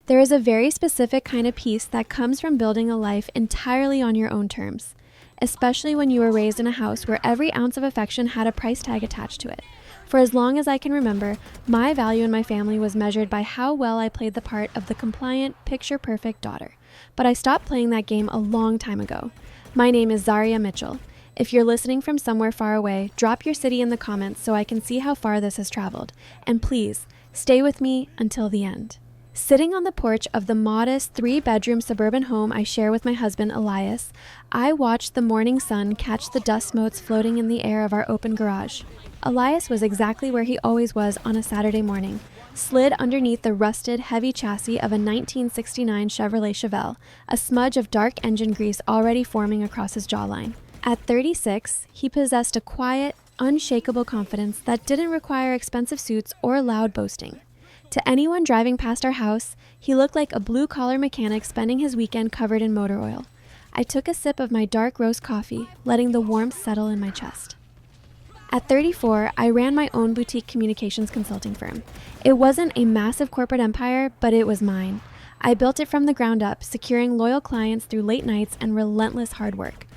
There is a very specific kind of peace that comes from building a life entirely on your own terms, especially when you were raised in a house where every ounce of affection had a price tag attached to it. For as long as I can remember, my value in my family was measured by how well I played the part of the compliant, picture-perfect daughter. But I stopped playing that game a long time ago. My name is Zaria Mitchell. If you're listening from somewhere far away, drop your city in the comments so I can see how far this has traveled. And please, stay with me until the end. Sitting on the porch of the modest 3-bedroom suburban home I share with my husband, Elias, I watched the morning sun catch the dust motes floating in the air of our open garage. Elias was exactly where he always was on a Saturday morning, slid underneath the rusted, heavy chassis of a 1969 Chevrolet Chevelle, a smudge of dark engine grease already forming across his jawline. At 36, he possessed a quiet, unshakable confidence that didn't require expensive suits or loud boasting. To anyone driving past our house, he looked like a blue-collar mechanic spending his weekend covered in motor oil. I took a sip of my dark roast coffee, letting the warmth settle in my chest. At 34, I ran my own boutique communications consulting firm. It wasn't a massive corporate empire, but it was mine. I built it from the ground up, securing loyal clients through late nights and relentless hard work.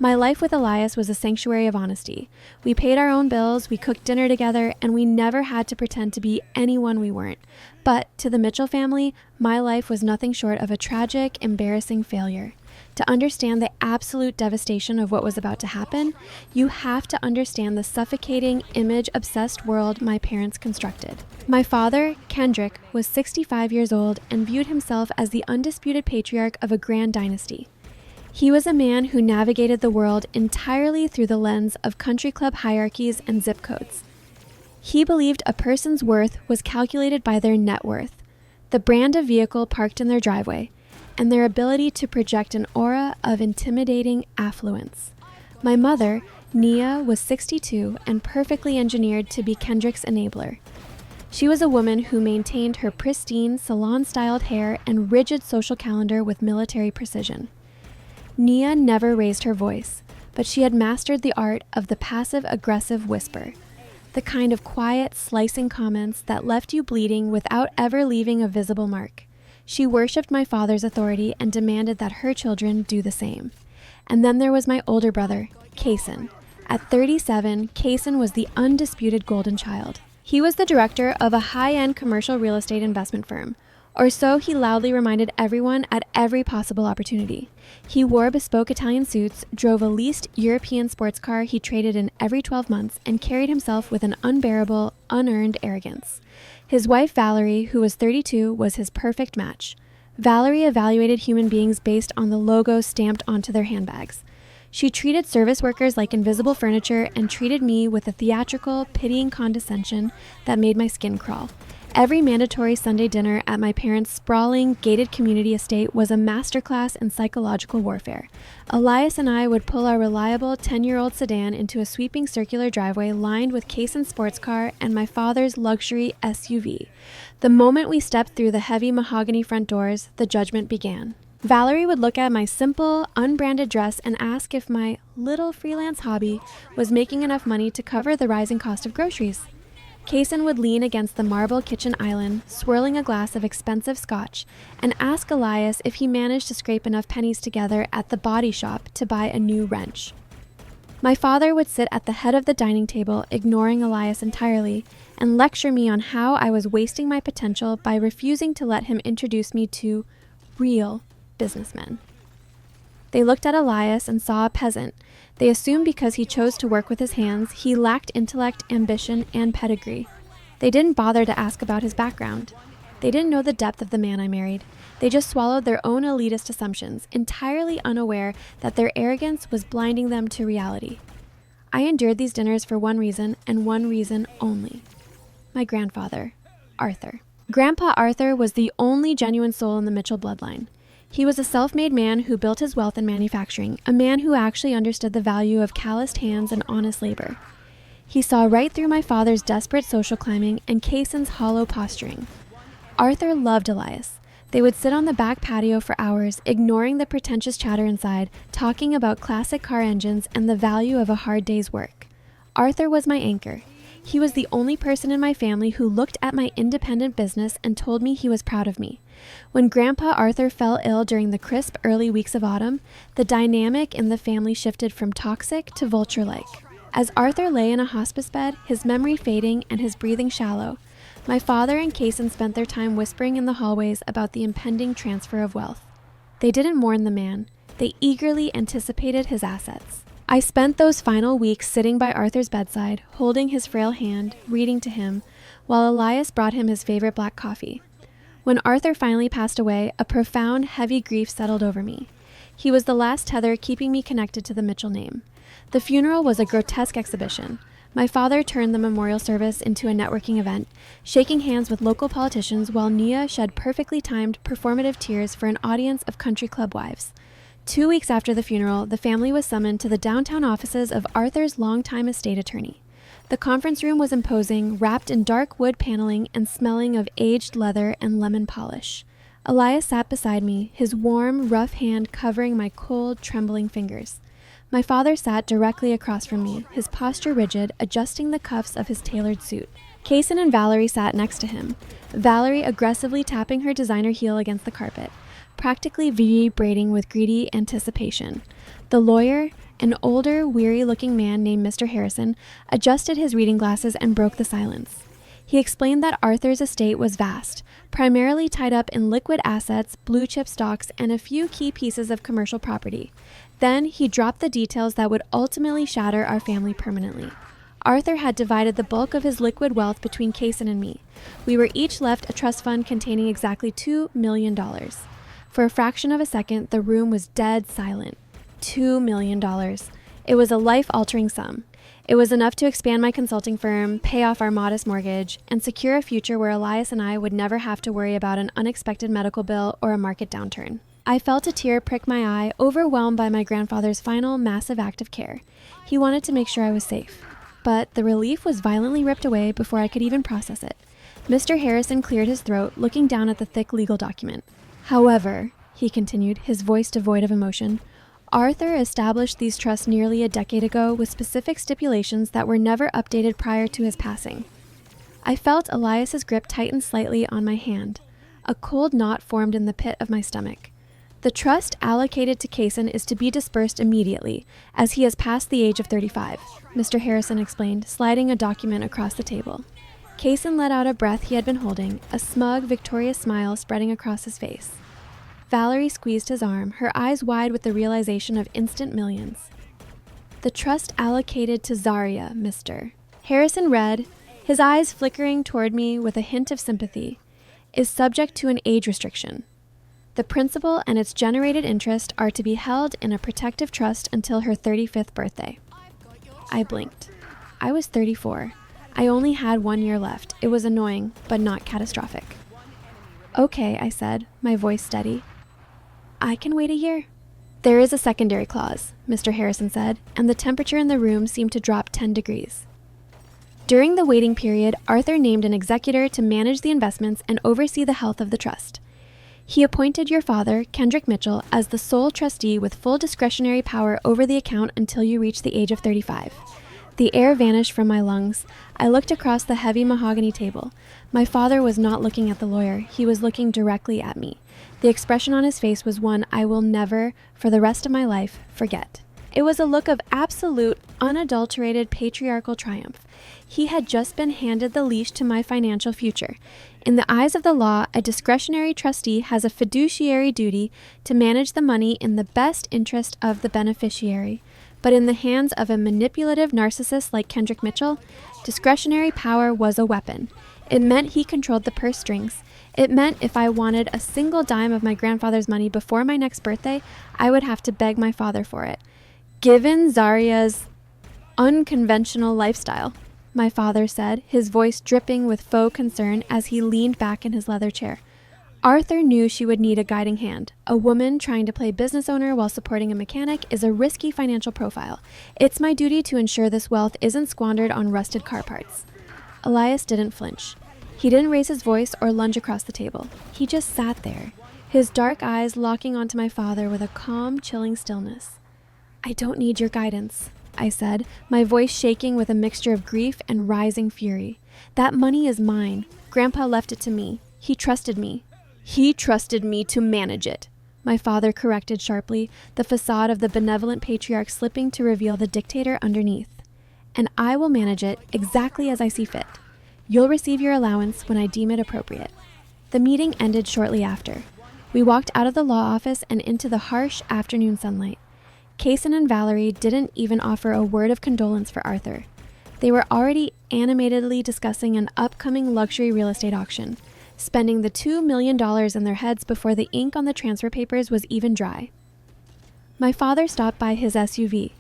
My life with Elias was a sanctuary of honesty. We paid our own bills, we cooked dinner together, and we never had to pretend to be anyone we weren't. But to the Mitchell family, my life was nothing short of a tragic, embarrassing failure. To understand the absolute devastation of what was about to happen, you have to understand the suffocating, image-obsessed world my parents constructed. My father, Kendrick, was 65 years old and viewed himself as the undisputed patriarch of a grand dynasty. He was a man who navigated the world entirely through the lens of country club hierarchies and zip codes. He believed a person's worth was calculated by their net worth, the brand of vehicle parked in their driveway, and their ability to project an aura of intimidating affluence. My mother, Nia, was 62 and perfectly engineered to be Kendrick's enabler. She was a woman who maintained her pristine, salon-styled hair and rigid social calendar with military precision. Nia never raised her voice, but she had mastered the art of the passive-aggressive whisper, the kind of quiet, slicing comments that left you bleeding without ever leaving a visible mark. She worshipped my father's authority and demanded that her children do the same. And then there was my older brother, Kaysen. At 37, Kaysen was the undisputed golden child. He was the director of a high-end commercial real estate investment firm, or so he loudly reminded everyone at every possible opportunity. He wore bespoke Italian suits, drove a leased European sports car he traded in every 12 months, and carried himself with an unbearable, unearned arrogance. His wife, Valerie, who was 32, was his perfect match. Valerie evaluated human beings based on the logo stamped onto their handbags. She treated service workers like invisible furniture and treated me with a theatrical, pitying condescension that made my skin crawl. Every mandatory Sunday dinner at my parents' sprawling, gated community estate was a masterclass in psychological warfare. Elias and I would pull our reliable 10-year-old sedan into a sweeping circular driveway lined with Kaysen's sports car and my father's luxury SUV. The moment we stepped through the heavy mahogany front doors, the judgment began. Valerie would look at my simple, unbranded dress and ask if my little freelance hobby was making enough money to cover the rising cost of groceries. Kaysen would lean against the marble kitchen island, swirling a glass of expensive scotch, and ask Elias if he managed to scrape enough pennies together at the body shop to buy a new wrench. My father would sit at the head of the dining table, ignoring Elias entirely, and lecture me on how I was wasting my potential by refusing to let him introduce me to real businessmen. They looked at Elias and saw a peasant. They assumed because he chose to work with his hands, he lacked intellect, ambition, and pedigree. They didn't bother to ask about his background. They didn't know the depth of the man I married. They just swallowed their own elitist assumptions, entirely unaware that their arrogance was blinding them to reality. I endured these dinners for one reason, and one reason only. My grandfather, Arthur. Grandpa Arthur was the only genuine soul in the Mitchell bloodline. He was a self-made man who built his wealth in manufacturing, a man who actually understood the value of calloused hands and honest labor. He saw right through my father's desperate social climbing and Kaysen's hollow posturing. Arthur loved Elias. They would sit on the back patio for hours, ignoring the pretentious chatter inside, talking about classic car engines and the value of a hard day's work. Arthur was my anchor. He was the only person in my family who looked at my independent business and told me he was proud of me. When Grandpa Arthur fell ill during the crisp early weeks of autumn, the dynamic in the family shifted from toxic to vulture-like. As Arthur lay in a hospice bed, his memory fading and his breathing shallow, my father and Kaysen spent their time whispering in the hallways about the impending transfer of wealth. They didn't mourn the man. They eagerly anticipated his assets. I spent those final weeks sitting by Arthur's bedside, holding his frail hand, reading to him, while Elias brought him his favorite black coffee. When Arthur finally passed away, a profound, heavy grief settled over me. He was the last tether keeping me connected to the Mitchell name. The funeral was a grotesque exhibition. My father turned the memorial service into a networking event, shaking hands with local politicians while Nia shed perfectly timed, performative tears for an audience of country club wives. 2 weeks after the funeral, the family was summoned to the downtown offices of Arthur's longtime estate attorney. The conference room was imposing, wrapped in dark wood paneling and smelling of aged leather and lemon polish. Elias sat beside me, his warm, rough hand covering my cold, trembling fingers. My father sat directly across from me, his posture rigid, adjusting the cuffs of his tailored suit. Kaysen and Valerie sat next to him, Valerie aggressively tapping her designer heel against the carpet, practically vibrating with greedy anticipation. The lawyer, an older, weary-looking man named Mr. Harrison, adjusted his reading glasses and broke the silence. He explained that Arthur's estate was vast, primarily tied up in liquid assets, blue-chip stocks, and a few key pieces of commercial property. Then he dropped the details that would ultimately shatter our family permanently. Arthur had divided the bulk of his liquid wealth between Kaysen and me. We were each left a trust fund containing exactly $2 million. For a fraction of a second, the room was dead silent. $2 million. It was a life-altering sum. It was enough to expand my consulting firm, pay off our modest mortgage, and secure a future where Elias and I would never have to worry about an unexpected medical bill or a market downturn. I felt a tear prick my eye, overwhelmed by my grandfather's final massive act of care. He wanted to make sure I was safe. But the relief was violently ripped away before I could even process it. Mr. Harrison cleared his throat, looking down at the thick legal document. However, he continued, his voice devoid of emotion, Arthur established these trusts nearly a decade ago with specific stipulations that were never updated prior to his passing. I felt Elias's grip tighten slightly on my hand. A cold knot formed in the pit of my stomach. The trust allocated to Kaysen is to be dispersed immediately, as he has passed the age of 35, Mr. Harrison explained, sliding a document across the table. Kaysen let out a breath he had been holding, a smug, victorious smile spreading across his face. Valerie squeezed his arm, her eyes wide with the realization of instant millions. The trust allocated to Zaria, Mr. Harrison read, his eyes flickering toward me with a hint of sympathy, is subject to an age restriction. The principal and its generated interest are to be held in a protective trust until her 35th birthday. I blinked. I was 34. I only had 1 year left. It was annoying, but not catastrophic. Okay, I said, my voice steady. I can wait a year. There is a secondary clause, Mr. Harrison said, and the temperature in the room seemed to drop 10 degrees. During the waiting period, Arthur named an executor to manage the investments and oversee the health of the trust. He appointed your father, Kendrick Mitchell, as the sole trustee with full discretionary power over the account until you reach the age of 35. The air vanished from my lungs. I looked across the heavy mahogany table. My father was not looking at the lawyer. He was looking directly at me. The expression on his face was one I will never, for the rest of my life, forget. It was a look of absolute, unadulterated patriarchal triumph. He had just been handed the leash to my financial future. In the eyes of the law, a discretionary trustee has a fiduciary duty to manage the money in the best interest of the beneficiary. But in the hands of a manipulative narcissist like Kendrick Mitchell, discretionary power was a weapon. It meant he controlled the purse strings. It meant if I wanted a single dime of my grandfather's money before my next birthday, I would have to beg my father for it. Given Zaria's unconventional lifestyle, my father said, his voice dripping with faux concern as he leaned back in his leather chair. Arthur knew she would need a guiding hand. A woman trying to play business owner while supporting a mechanic is a risky financial profile. It's my duty to ensure this wealth isn't squandered on rusted car parts. Elias didn't flinch. He didn't raise his voice or lunge across the table. He just sat there, his dark eyes locking onto my father with a calm, chilling stillness. I don't need your guidance. I said, my voice shaking with a mixture of grief and rising fury. That money is mine. Grandpa left it to me. He trusted me. He trusted me to manage it, my father corrected sharply, the facade of the benevolent patriarch slipping to reveal the dictator underneath. And I will manage it exactly as I see fit. You'll receive your allowance when I deem it appropriate. The meeting ended shortly after. We walked out of the law office and into the harsh afternoon sunlight. Kaysen and Valerie didn't even offer a word of condolence for Arthur. They were already animatedly discussing an upcoming luxury real estate auction, spending the $2 million in their heads before the ink on the transfer papers was even dry. My father stopped by his SUV.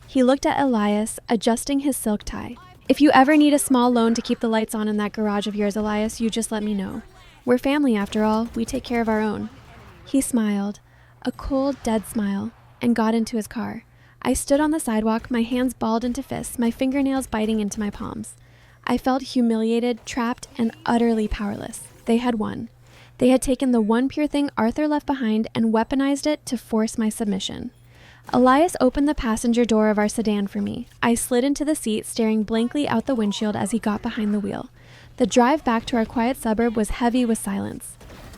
He looked at Elias, adjusting his silk tie. If you ever need a small loan to keep the lights on in that garage of yours, Elias, you just let me know. We're family after all. We take care of our own. He smiled, a cold, dead smile, and got into his car. I stood on the sidewalk, my hands balled into fists, my fingernails biting into my palms. I felt humiliated, trapped, and utterly powerless. They had won. They had taken the one pure thing Arthur left behind and weaponized it to force my submission. Elias opened the passenger door of our sedan for me. I slid into the seat, staring blankly out the windshield as he got behind the wheel. The drive back to our quiet suburb was heavy with silence.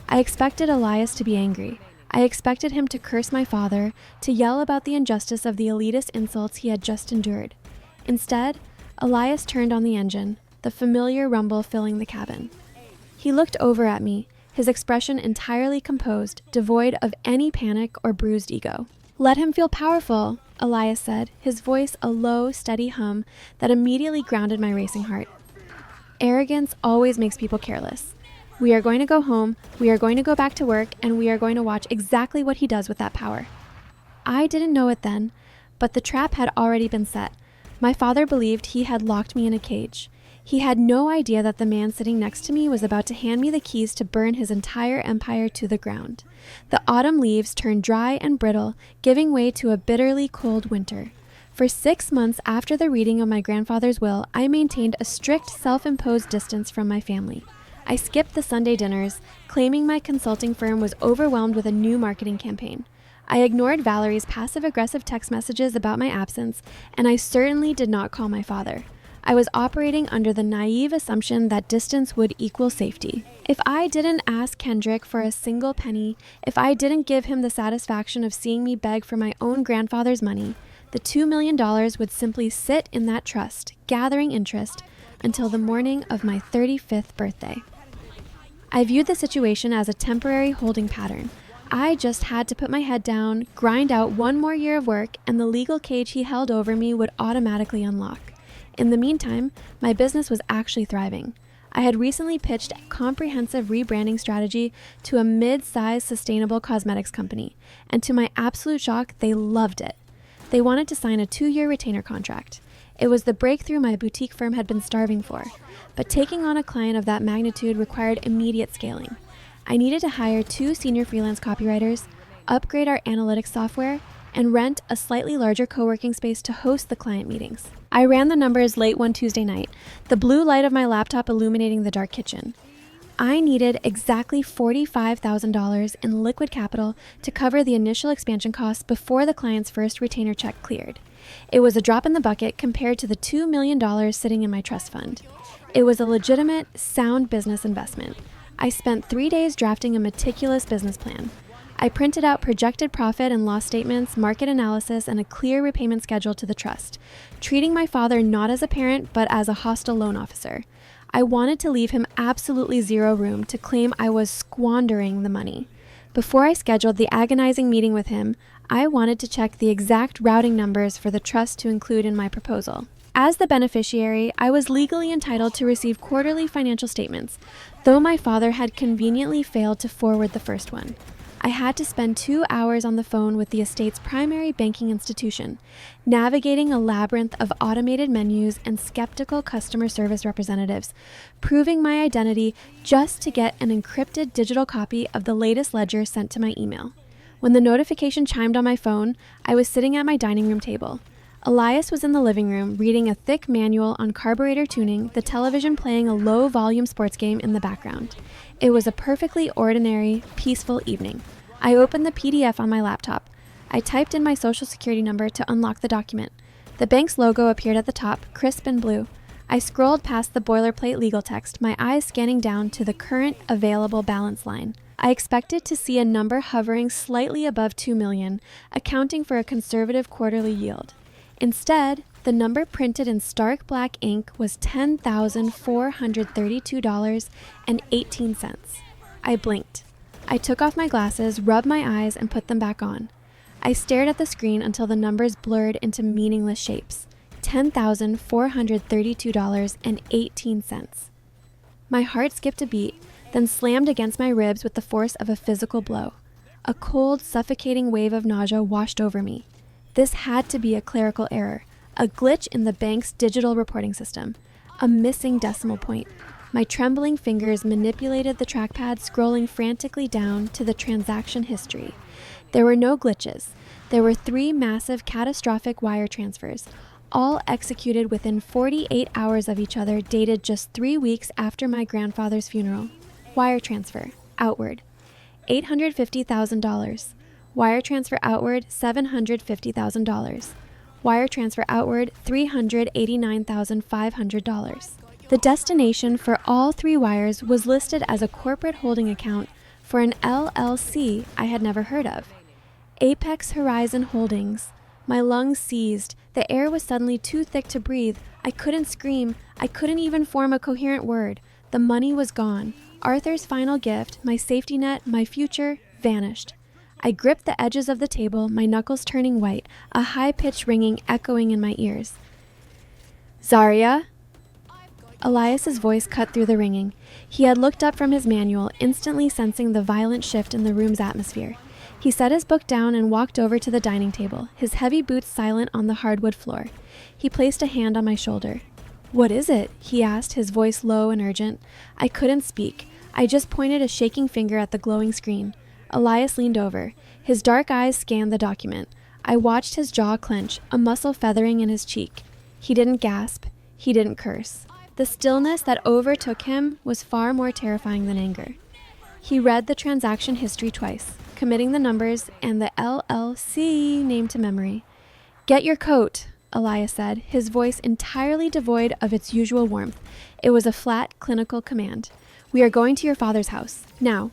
I expected Elias to be angry. I expected him to curse my father, to yell about the injustice of the elitist insults he had just endured. Instead, Elias turned on the engine, the familiar rumble filling the cabin. He looked over at me, his expression entirely composed, devoid of any panic or bruised ego. Let him feel powerful, Elias said, his voice a low, steady hum that immediately grounded my racing heart. Arrogance always makes people careless. We are going to go home, we are going to go back to work, and we are going to watch exactly what he does with that power. I didn't know it then, but the trap had already been set. My father believed he had locked me in a cage. He had no idea that the man sitting next to me was about to hand me the keys to burn his entire empire to the ground. The autumn leaves turned dry and brittle, giving way to a bitterly cold winter. For 6 months after the reading of my grandfather's will, I maintained a strict self-imposed distance from my family. I skipped the Sunday dinners, claiming my consulting firm was overwhelmed with a new marketing campaign. I ignored Valerie's passive-aggressive text messages about my absence, and I certainly did not call my father. I was operating under the naive assumption that distance would equal safety. If I didn't ask Kendrick for a single penny, if I didn't give him the satisfaction of seeing me beg for my own grandfather's money, the $2 million would simply sit in that trust, gathering interest, until the morning of my 35th birthday. I viewed the situation as a temporary holding pattern. I just had to put my head down, grind out one more year of work, and the legal cage he held over me would automatically unlock. In the meantime, my business was actually thriving. I had recently pitched a comprehensive rebranding strategy to a mid-sized sustainable cosmetics company, and to my absolute shock, they loved it. They wanted to sign a 2-year retainer contract. It was the breakthrough my boutique firm had been starving for, but taking on a client of that magnitude required immediate scaling. I needed to hire 2 senior freelance copywriters, upgrade our analytics software, and rent a slightly larger co-working space to host the client meetings. I ran the numbers late one Tuesday night, the blue light of my laptop illuminating the dark kitchen. I needed exactly $45,000 in liquid capital to cover the initial expansion costs before the client's first retainer check cleared. It was a drop in the bucket compared to the $2 million sitting in my trust fund. It was a legitimate, sound business investment. I spent 3 days drafting a meticulous business plan. I printed out projected profit and loss statements, market analysis, and a clear repayment schedule to the trust, treating my father not as a parent, but as a hostile loan officer. I wanted to leave him absolutely zero room to claim I was squandering the money. Before I scheduled the agonizing meeting with him, I wanted to check the exact routing numbers for the trust to include in my proposal. As the beneficiary, I was legally entitled to receive quarterly financial statements, though my father had conveniently failed to forward the first one. I had to spend 2 hours on the phone with the estate's primary banking institution, navigating a labyrinth of automated menus and skeptical customer service representatives, proving my identity just to get an encrypted digital copy of the latest ledger sent to my email. When the notification chimed on my phone, I was sitting at my dining room table. Elias was in the living room reading a thick manual on carburetor tuning, the television playing a low-volume sports game in the background. It was a perfectly ordinary, peaceful evening. I opened the PDF on my laptop. I typed in my social security number to unlock the document. The bank's logo appeared at the top, crisp and blue. I scrolled past the boilerplate legal text, my eyes scanning down to the current available balance line. I expected to see a number hovering slightly above $2 million, accounting for a conservative quarterly yield. Instead, the number printed in stark black ink was $10,432.18. I blinked. I took off my glasses, rubbed my eyes, and put them back on. I stared at the screen until the numbers blurred into meaningless shapes. $10,432.18. My heart skipped a beat, then slammed against my ribs with the force of a physical blow. A cold, suffocating wave of nausea washed over me. This had to be a clerical error, a glitch in the bank's digital reporting system, a missing decimal point. My trembling fingers manipulated the trackpad, scrolling frantically down to the transaction history. There were no glitches. There were 3 massive, catastrophic wire transfers, all executed within 48 hours of each other, dated just 3 weeks after my grandfather's funeral. Wire transfer, outward, $850,000. Wire transfer outward, $750,000. Wire transfer outward, $389,500. The destination for all 3 wires was listed as a corporate holding account for an LLC I had never heard of. Apex Horizon Holdings. My lungs seized. The air was suddenly too thick to breathe. I couldn't scream. I couldn't even form a coherent word. The money was gone. Arthur's final gift, my safety net, my future, vanished. I gripped the edges of the table, my knuckles turning white, a high-pitched ringing echoing in my ears. Zarya? Elias's voice cut through the ringing. He had looked up from his manual, instantly sensing the violent shift in the room's atmosphere. He set his book down and walked over to the dining table, his heavy boots silent on the hardwood floor. He placed a hand on my shoulder. "What is it?" he asked, his voice low and urgent. I couldn't speak. I just pointed a shaking finger at the glowing screen. Elias leaned over. His dark eyes scanned the document. I watched his jaw clench, a muscle feathering in his cheek. He didn't gasp. He didn't curse. The stillness that overtook him was far more terrifying than anger. He read the transaction history twice, committing the numbers and the LLC name to memory. "Get your coat," Elias said, his voice entirely devoid of its usual warmth. It was a flat, clinical command. "We are going to your father's house. Now."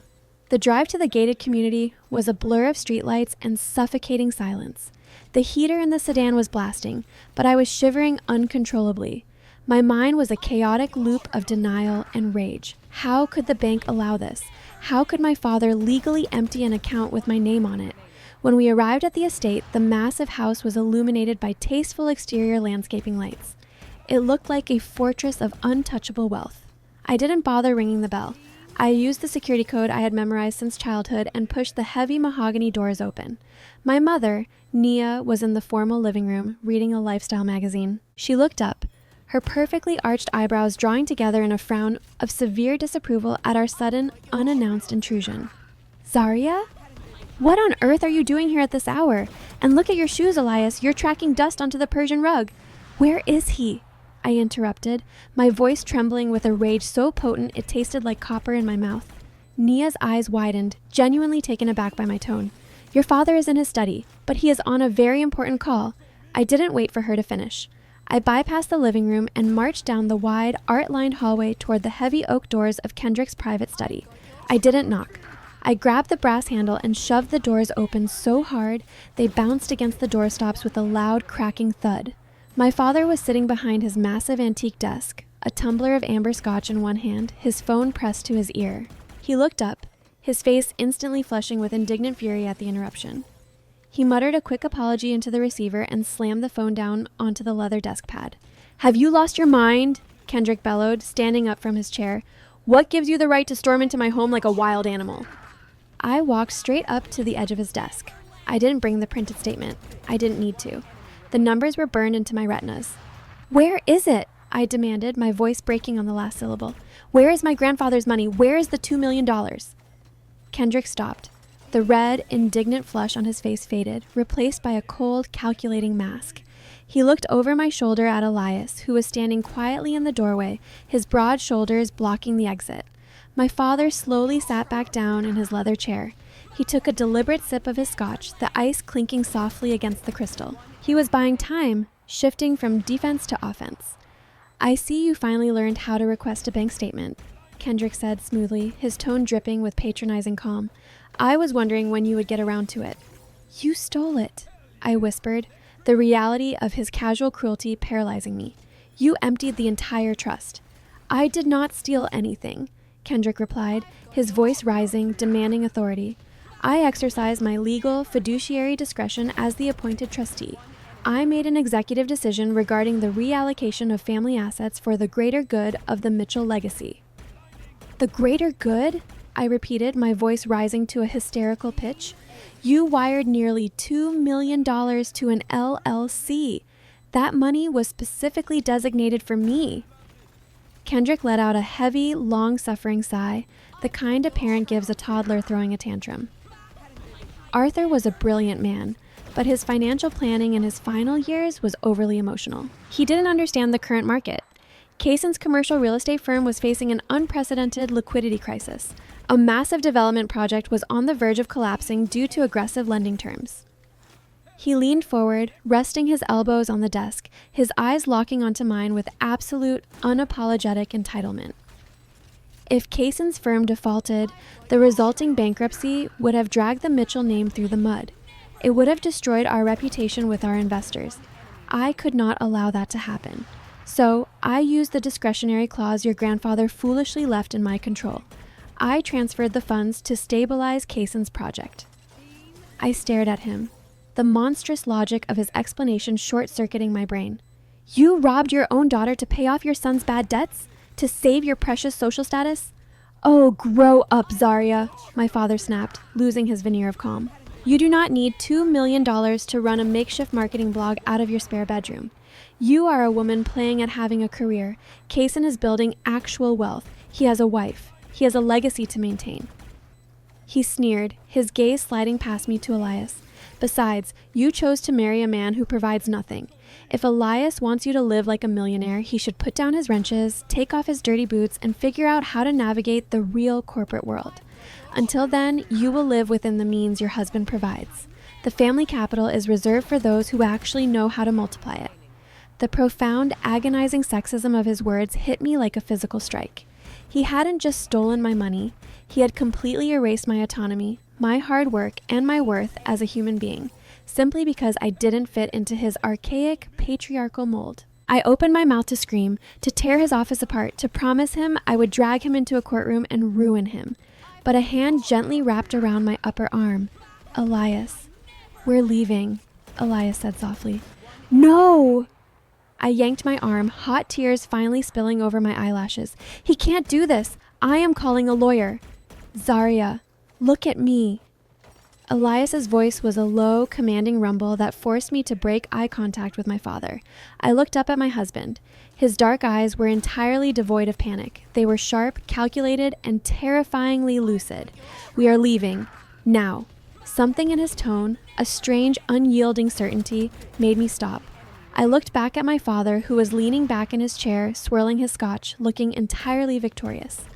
The drive to the gated community was a blur of streetlights and suffocating silence. The heater in the sedan was blasting, but I was shivering uncontrollably. My mind was a chaotic loop of denial and rage. How could the bank allow this? How could my father legally empty an account with my name on it? When we arrived at the estate, the massive house was illuminated by tasteful exterior landscaping lights. It looked like a fortress of untouchable wealth. I didn't bother ringing the bell. I used the security code I had memorized since childhood and pushed the heavy mahogany doors open. My mother, Nia, was in the formal living room, reading a lifestyle magazine. She looked up, her perfectly arched eyebrows drawing together in a frown of severe disapproval at our sudden, unannounced intrusion. "Zarya? What on earth are you doing here at this hour? And look at your shoes, Elias. You're tracking dust onto the Persian rug. Where is he?" I interrupted, my voice trembling with a rage so potent it tasted like copper in my mouth. Nia's eyes widened, genuinely taken aback by my tone. "Your father is in his study, but he is on a very important call." I didn't wait for her to finish. I bypassed the living room and marched down the wide, art-lined hallway toward the heavy oak doors of Kendrick's private study. I didn't knock. I grabbed the brass handle and shoved the doors open so hard they bounced against the doorstops with a loud, cracking thud. My father was sitting behind his massive antique desk, a tumbler of amber scotch in one hand, his phone pressed to his ear. He looked up, his face instantly flushing with indignant fury at the interruption. He muttered a quick apology into the receiver and slammed the phone down onto the leather desk pad. "Have you lost your mind?" Kendrick bellowed, standing up from his chair. "What gives you the right to storm into my home like a wild animal?" I walked straight up to the edge of his desk. I didn't bring the printed statement. I didn't need to. The numbers were burned into my retinas. "Where is it?" I demanded, my voice breaking on the last syllable. "Where is my grandfather's money? Where is the $2 million? Kendrick stopped. The red, indignant flush on his face faded, replaced by a cold, calculating mask. He looked over my shoulder at Elias, who was standing quietly in the doorway, his broad shoulders blocking the exit. My father slowly sat back down in his leather chair. He took a deliberate sip of his scotch, the ice clinking softly against the crystal. He was buying time, shifting from defense to offense. "I see you finally learned how to request a bank statement," Kendrick said smoothly, his tone dripping with patronizing calm. "I was wondering when you would get around to it." "You stole it," I whispered, the reality of his casual cruelty paralyzing me. "You emptied the entire trust." "I did not steal anything," Kendrick replied, his voice rising, demanding authority. "I exercised my legal, fiduciary discretion as the appointed trustee. I made an executive decision regarding the reallocation of family assets for the greater good of the Mitchell legacy." "The greater good?" I repeated, my voice rising to a hysterical pitch. "You wired nearly $2 million to an LLC. That money was specifically designated for me." Kendrick let out a heavy, long-suffering sigh, the kind a parent gives a toddler throwing a tantrum. Arthur was a brilliant man, but his financial planning in his final years was overly emotional. He didn't understand the current market. Kaysen's commercial real estate firm was facing an unprecedented liquidity crisis. A massive development project was on the verge of collapsing due to aggressive lending terms. He leaned forward, resting his elbows on the desk, his eyes locking onto mine with absolute, unapologetic entitlement. If Kaysen's firm defaulted, the resulting bankruptcy would have dragged the Mitchell name through the mud. It would have destroyed our reputation with our investors. I could not allow that to happen. So I used the discretionary clause your grandfather foolishly left in my control. I transferred the funds to stabilize Kaysen's project. I stared at him, the monstrous logic of his explanation short-circuiting my brain. "You robbed your own daughter to pay off your son's bad debts? To save your precious social status?" "Oh, grow up, Zaria," my father snapped, losing his veneer of calm. "You do not need $2 million to run a makeshift marketing blog out of your spare bedroom. You are a woman playing at having a career. Kaysen is building actual wealth. He has a wife. He has a legacy to maintain." He sneered, his gaze sliding past me to Elias. "Besides, you chose to marry a man who provides nothing. If Elias wants you to live like a millionaire, he should put down his wrenches, take off his dirty boots, and figure out how to navigate the real corporate world. Until then, you will live within the means your husband provides. The family capital is reserved for those who actually know how to multiply it." The profound, agonizing sexism of his words hit me like a physical strike. He hadn't just stolen my money, he had completely erased my autonomy, my hard work, and my worth as a human being, simply because I didn't fit into his archaic, patriarchal mold. I opened my mouth to scream, to tear his office apart, to promise him I would drag him into a courtroom and ruin him. But a hand gently wrapped around my upper arm. "Elias." "We're leaving," Elias said softly. "No!" I yanked my arm, hot tears finally spilling over my eyelashes. "He can't do this. I am calling a lawyer." "Zaria, look at me." Elias's voice was a low, commanding rumble that forced me to break eye contact with my father. I looked up at my husband. His dark eyes were entirely devoid of panic. They were sharp, calculated, and terrifyingly lucid. "We are leaving. Now." Something in his tone, a strange, unyielding certainty, made me stop. I looked back at my father, who was leaning back in his chair, swirling his scotch, looking entirely victorious.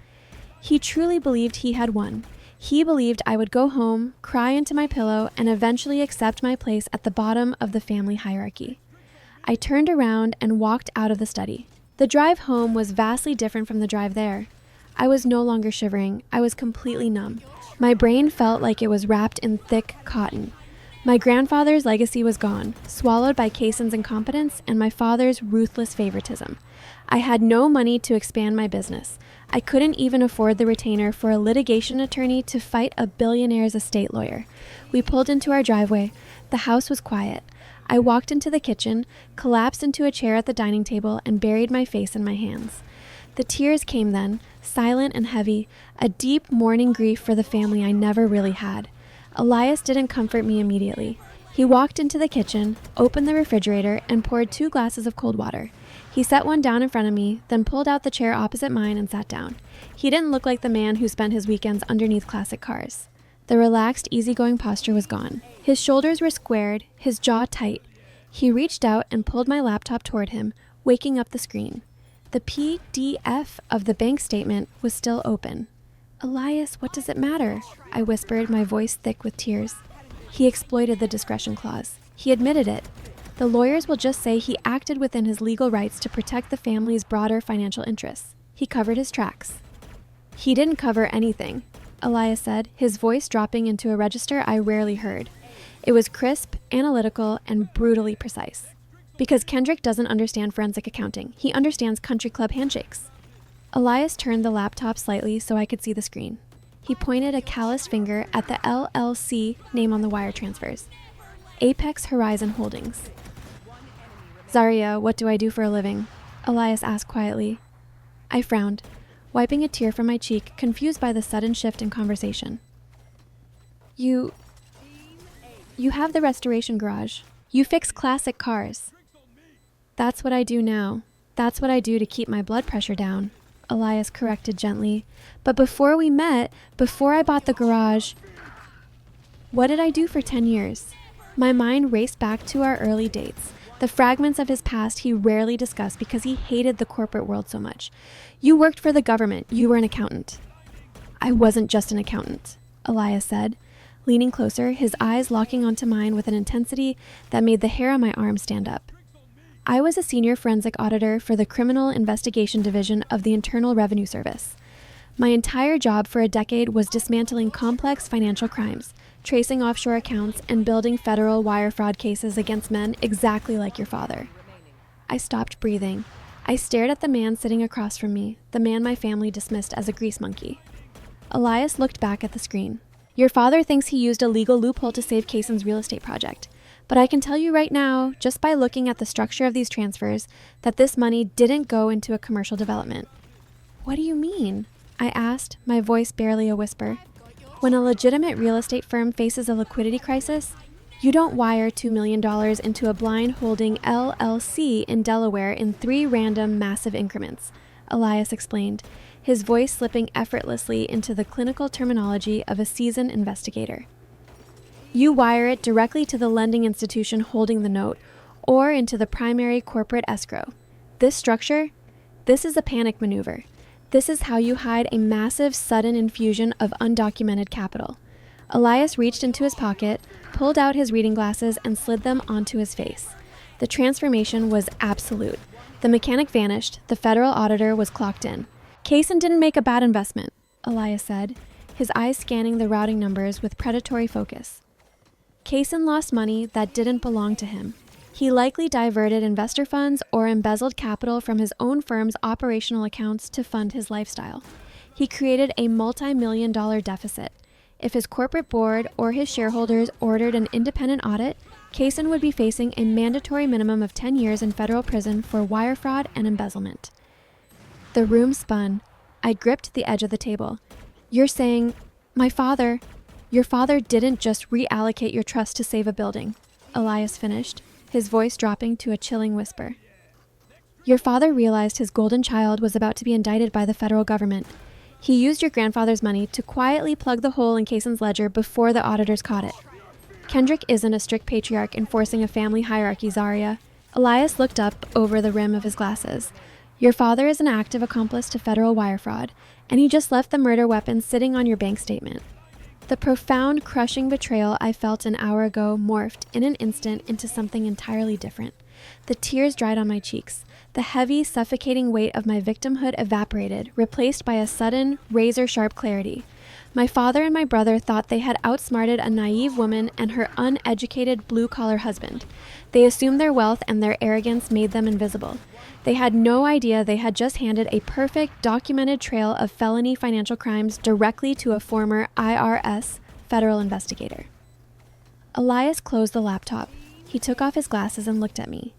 He truly believed he had won. He believed I would go home, cry into my pillow, and eventually accept my place at the bottom of the family hierarchy. I turned around and walked out of the study. The drive home was vastly different from the drive there. I was no longer shivering. I was completely numb. My brain felt like it was wrapped in thick cotton. My grandfather's legacy was gone, swallowed by Kaysen's incompetence and my father's ruthless favoritism. I had no money to expand my business. I couldn't even afford the retainer for a litigation attorney to fight a billionaire's estate lawyer. We pulled into our driveway. The house was quiet. I walked into the kitchen, collapsed into a chair at the dining table, and buried my face in my hands. The tears came then, silent and heavy, a deep mourning grief for the family I never really had. Elias didn't comfort me immediately. He walked into the kitchen, opened the refrigerator, and poured 2 glasses of cold water. He set one down in front of me, then pulled out the chair opposite mine and sat down. He didn't look like the man who spent his weekends underneath classic cars. The relaxed, easygoing posture was gone. His shoulders were squared, his jaw tight. He reached out and pulled my laptop toward him, waking up the screen. The PDF of the bank statement was still open. "Elias, what does it matter?" I whispered, my voice thick with tears. He exploited the discretion clause. He admitted it. The lawyers will just say he acted within his legal rights to protect the family's broader financial interests. He covered his tracks. He didn't cover anything, Elias said, his voice dropping into a register I rarely heard. It was crisp, analytical, and brutally precise. Because Kendrick doesn't understand forensic accounting. He understands country club handshakes. Elias turned the laptop slightly so I could see the screen. He pointed a calloused finger at the LLC name on the wire transfers. Apex Horizon Holdings. Zarya, what do I do for a living? Elias asked quietly. I frowned, wiping a tear from my cheek, confused by the sudden shift in conversation. You have the restoration garage. You fix classic cars. That's what I do now. That's what I do to keep my blood pressure down, Elias corrected gently. But before we met, before I bought the garage, what did I do for 10 years? My mind raced back to our early dates, the fragments of his past he rarely discussed because he hated the corporate world so much. You worked for the government. You were an accountant. I wasn't just an accountant, Elias said, leaning closer, his eyes locking onto mine with an intensity that made the hair on my arm stand up. I was a senior forensic auditor for the Criminal Investigation Division of the Internal Revenue Service. My entire job for a decade was dismantling complex financial crimes, tracing offshore accounts, and building federal wire fraud cases against men exactly like your father. I stopped breathing. I stared at the man sitting across from me, the man my family dismissed as a grease monkey. Elias looked back at the screen. Your father thinks he used a legal loophole to save Kaysen's real estate project. But I can tell you right now, just by looking at the structure of these transfers, that this money didn't go into a commercial development. What do you mean? I asked, my voice barely a whisper. When a legitimate real estate firm faces a liquidity crisis, you don't wire $2 million into a blind holding LLC in Delaware in 3 random massive increments, Elias explained, his voice slipping effortlessly into the clinical terminology of a seasoned investigator. You wire it directly to the lending institution holding the note, or into the primary corporate escrow. This structure, this is a panic maneuver. This is how you hide a massive, sudden infusion of undocumented capital. Elias reached into his pocket, pulled out his reading glasses, and slid them onto his face. The transformation was absolute. The mechanic vanished. The federal auditor was clocked in. Kaysen didn't make a bad investment, Elias said, his eyes scanning the routing numbers with predatory focus. Kaysen lost money that didn't belong to him. He likely diverted investor funds or embezzled capital from his own firm's operational accounts to fund his lifestyle. He created a multi-million-dollar deficit. If his corporate board or his shareholders ordered an independent audit, Kaysen would be facing a mandatory minimum of 10 years in federal prison for wire fraud and embezzlement. The room spun. I gripped the edge of the table. You're saying, your father didn't just reallocate your trust to save a building, Elias finished, his voice dropping to a chilling whisper. Your father realized his golden child was about to be indicted by the federal government. He used your grandfather's money to quietly plug the hole in Kaysen's ledger before the auditors caught it. Kendrick isn't a strict patriarch enforcing a family hierarchy, Zarya. Elias looked up over the rim of his glasses. Your father is an active accomplice to federal wire fraud, and he just left the murder weapon sitting on your bank statement. The profound, crushing betrayal I felt an hour ago morphed in an instant into something entirely different. The tears dried on my cheeks. The heavy, suffocating weight of my victimhood evaporated, replaced by a sudden, razor-sharp clarity. My father and my brother thought they had outsmarted a naive woman and her uneducated blue-collar husband. They assumed their wealth and their arrogance made them invisible. They had no idea they had just handed a perfect, documented trail of felony financial crimes directly to a former IRS federal investigator. Elias closed the laptop. He took off his glasses and looked at me.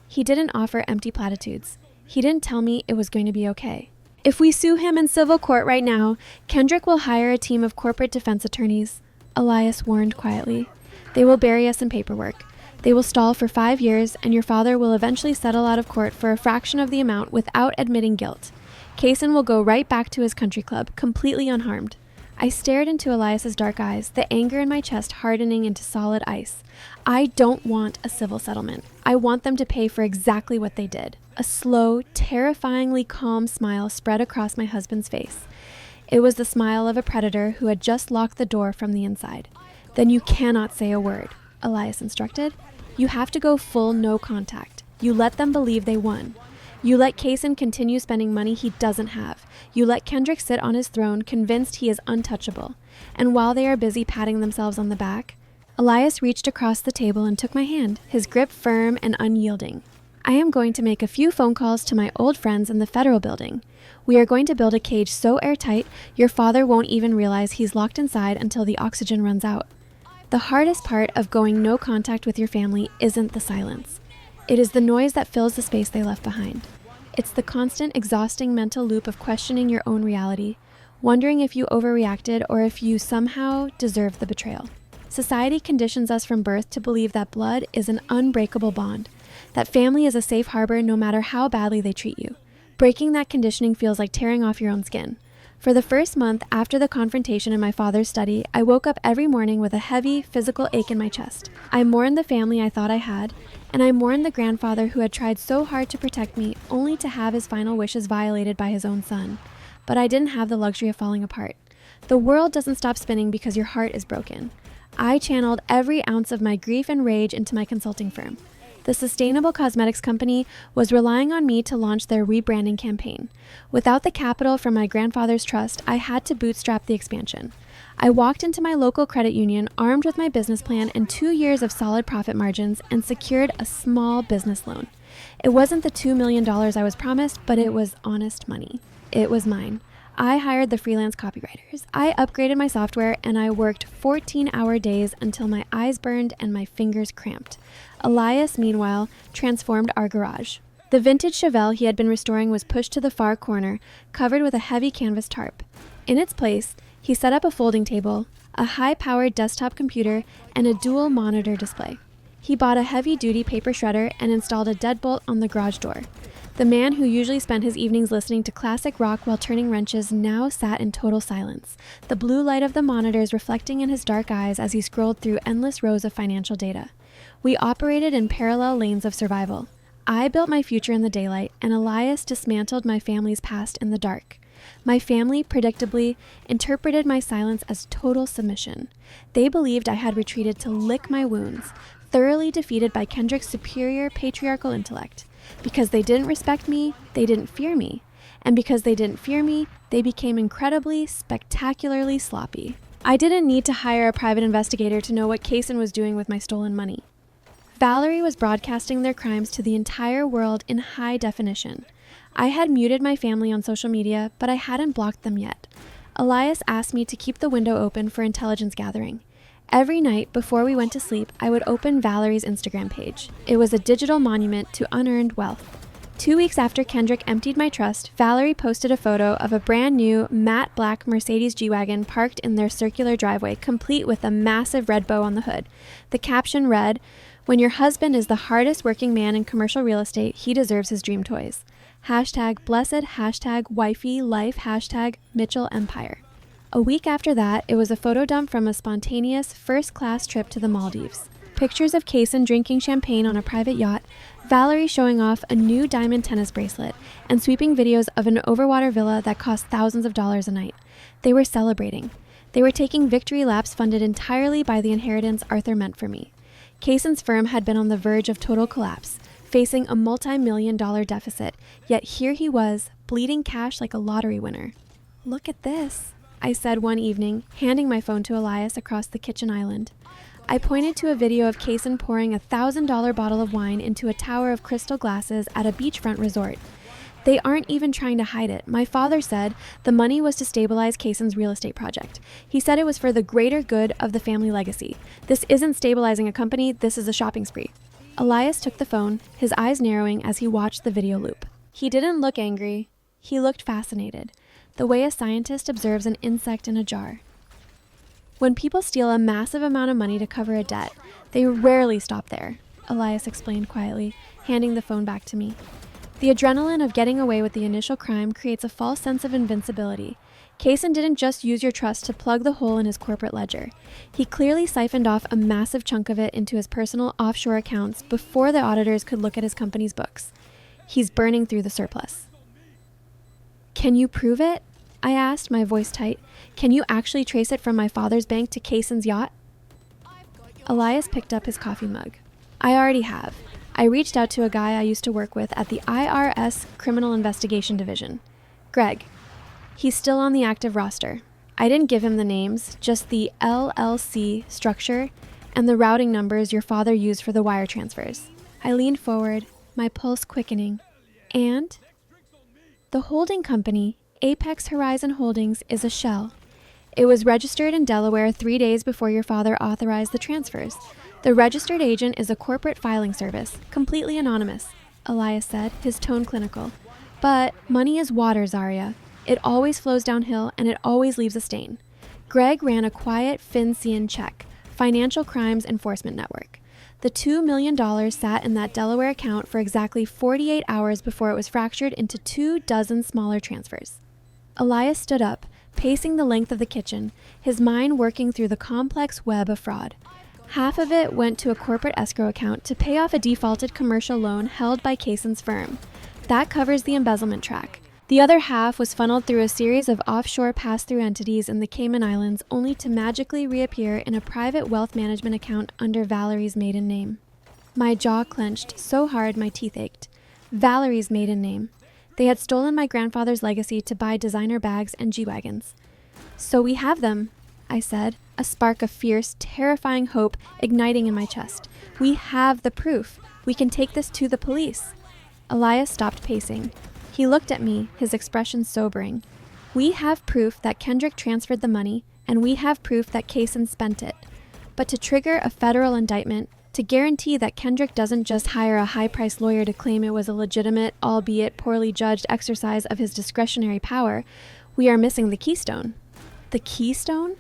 He didn't offer empty platitudes. He didn't tell me it was going to be okay. If we sue him in civil court right now, Kendrick will hire a team of corporate defense attorneys, Elias warned quietly. They will bury us in paperwork. They will stall for 5 years, and your father will eventually settle out of court for a fraction of the amount without admitting guilt. Kaysen will go right back to his country club, completely unharmed. I stared into Elias's dark eyes, the anger in my chest hardening into solid ice. I don't want a civil settlement. I want them to pay for exactly what they did. A slow, terrifyingly calm smile spread across my husband's face. It was the smile of a predator who had just locked the door from the inside. Then you cannot say a word, Elias instructed. You have to go full no contact. You let them believe they won. You let Kaysen continue spending money he doesn't have. You let Kendrick sit on his throne, convinced he is untouchable. And while they are busy patting themselves on the back, Elias reached across the table and took my hand, his grip firm and unyielding. I am going to make a few phone calls to my old friends in the federal building. We are going to build a cage so airtight, your father won't even realize he's locked inside until the oxygen runs out. The hardest part of going no contact with your family isn't the silence. It is the noise that fills the space they left behind. It's the constant, exhausting mental loop of questioning your own reality, wondering if you overreacted or if you somehow deserve the betrayal. Society conditions us from birth to believe that blood is an unbreakable bond, that family is a safe harbor no matter how badly they treat you. Breaking that conditioning feels like tearing off your own skin. For the first month after the confrontation in my father's study, I woke up every morning with a heavy, physical ache in my chest. I mourned the family I thought I had, and I mourned the grandfather who had tried so hard to protect me, only to have his final wishes violated by his own son. But I didn't have the luxury of falling apart. The world doesn't stop spinning because your heart is broken. I channeled every ounce of my grief and rage into my consulting firm. The sustainable cosmetics company was relying on me to launch their rebranding campaign. Without the capital from my grandfather's trust, I had to bootstrap the expansion. I walked into my local credit union armed with my business plan and 2 years of solid profit margins and secured a small business loan. It wasn't the $2 million I was promised, but it was honest money. It was mine. I hired the freelance copywriters. I upgraded my software and I worked 14-hour days until my eyes burned and my fingers cramped. Elias, meanwhile, transformed our garage. The vintage Chevelle he had been restoring was pushed to the far corner, covered with a heavy canvas tarp. In its place, he set up a folding table, a high-powered desktop computer, and a dual monitor display. He bought a heavy-duty paper shredder and installed a deadbolt on the garage door. The man who usually spent his evenings listening to classic rock while turning wrenches now sat in total silence, the blue light of the monitors reflecting in his dark eyes as he scrolled through endless rows of financial data. We operated in parallel lanes of survival. I built my future in the daylight, and Elias dismantled my family's past in the dark. My family, predictably, interpreted my silence as total submission. They believed I had retreated to lick my wounds, thoroughly defeated by Kendrick's superior patriarchal intellect. Because they didn't respect me, they didn't fear me. And because they didn't fear me, they became incredibly, spectacularly sloppy. I didn't need to hire a private investigator to know what Kaysen was doing with my stolen money. Valerie was broadcasting their crimes to the entire world in high definition. I had muted my family on social media, but I hadn't blocked them yet. Elias asked me to keep the window open for intelligence gathering. Every night before we went to sleep, I would open Valerie's Instagram page. It was a digital monument to unearned wealth. 2 weeks after Kendrick emptied my trust, Valerie posted a photo of a brand new matte black Mercedes G-Wagon parked in their circular driveway, complete with a massive red bow on the hood. The caption read, "When your husband is the hardest working man in commercial real estate, he deserves his dream toys. Hashtag blessed, hashtag wifey life, hashtag Mitchell Empire." A week after that, it was a photo dump from a spontaneous first-class trip to the Maldives. Pictures of Kaysen drinking champagne on a private yacht, Valerie showing off a new diamond tennis bracelet, and sweeping videos of an overwater villa that cost thousands of dollars a night. They were celebrating. They were taking victory laps funded entirely by the inheritance Arthur meant for me. Kaysen's firm had been on the verge of total collapse, facing a multi-million-dollar deficit, yet here he was, bleeding cash like a lottery winner. "Look at this," I said one evening, handing my phone to Elias across the kitchen island. I pointed to a video of Kaysen pouring a $1,000 bottle of wine into a tower of crystal glasses at a beachfront resort. They aren't even trying to hide it. My father said the money was to stabilize Kaysen's real estate project. He said it was for the greater good of the family legacy. This isn't stabilizing a company, this is a shopping spree. Elias took the phone, his eyes narrowing as he watched the video loop. He didn't look angry. He looked fascinated, the way a scientist observes an insect in a jar. When people steal a massive amount of money to cover a debt, they rarely stop there, Elias explained quietly, handing the phone back to me. The adrenaline of getting away with the initial crime creates a false sense of invincibility. Kaysen didn't just use your trust to plug the hole in his corporate ledger. He clearly siphoned off a massive chunk of it into his personal offshore accounts before the auditors could look at his company's books. He's burning through the surplus. "Can you prove it?" I asked, my voice tight. "Can you actually trace it from my father's bank to Kaysen's yacht?" Elias picked up his coffee mug. I already have. I reached out to a guy I used to work with at the IRS Criminal Investigation Division. Greg. He's still on the active roster. I didn't give him the names, just the LLC structure and the routing numbers your father used for the wire transfers. I leaned forward, my pulse quickening. And? The holding company, Apex Horizon Holdings, is a shell. It was registered in Delaware 3 days before your father authorized the transfers. The registered agent is a corporate filing service, completely anonymous, Elias said, his tone clinical. But money is water, Zarya. It always flows downhill and it always leaves a stain. Greg ran a quiet FinCEN check, Financial Crimes Enforcement Network. The $2 million sat in that Delaware account for exactly 48 hours before it was fractured into 24 smaller transfers. Elias stood up, pacing the length of the kitchen, his mind working through the complex web of fraud. Half of it went to a corporate escrow account to pay off a defaulted commercial loan held by Kaysen's firm. That covers the embezzlement track. The other half was funneled through a series of offshore pass-through entities in the Cayman Islands, only to magically reappear in a private wealth management account under Valerie's maiden name. My jaw clenched so hard my teeth ached. Valerie's maiden name. They had stolen my grandfather's legacy to buy designer bags and G-Wagons. So we have them, I said, a spark of fierce, terrifying hope igniting in my chest. We have the proof. We can take this to the police. Elias stopped pacing. He looked at me, his expression sobering. We have proof that Kendrick transferred the money, and we have proof that Kaysen spent it. But to trigger a federal indictment, to guarantee that Kendrick doesn't just hire a high-priced lawyer to claim it was a legitimate, albeit poorly judged exercise of his discretionary power, we are missing the keystone. The keystone?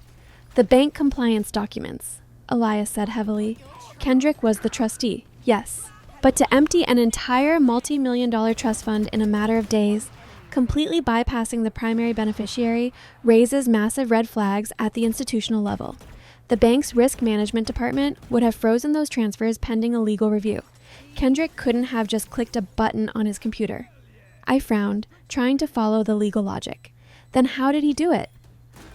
The bank compliance documents, Elias said heavily. Kendrick was the trustee, yes. But to empty an entire multi-million-dollar trust fund in a matter of days, completely bypassing the primary beneficiary, raises massive red flags at the institutional level. The bank's risk management department would have frozen those transfers pending a legal review. Kendrick couldn't have just clicked a button on his computer. I frowned, trying to follow the legal logic. Then how did he do it?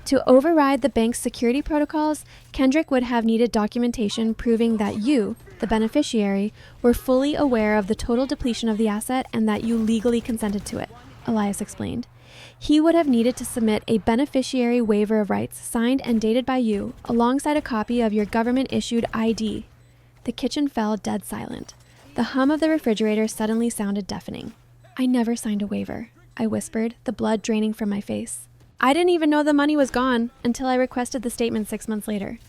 To override the bank's security protocols, Kendrick would have needed documentation proving that you, the beneficiary, were fully aware of the total depletion of the asset and that you legally consented to it, Elias explained. He would have needed to submit a beneficiary waiver of rights signed and dated by you, alongside a copy of your government-issued ID. The kitchen fell dead silent. The hum of the refrigerator suddenly sounded deafening. I never signed a waiver, I whispered, the blood draining from my face. I didn't even know the money was gone until I requested the statement 6 months later.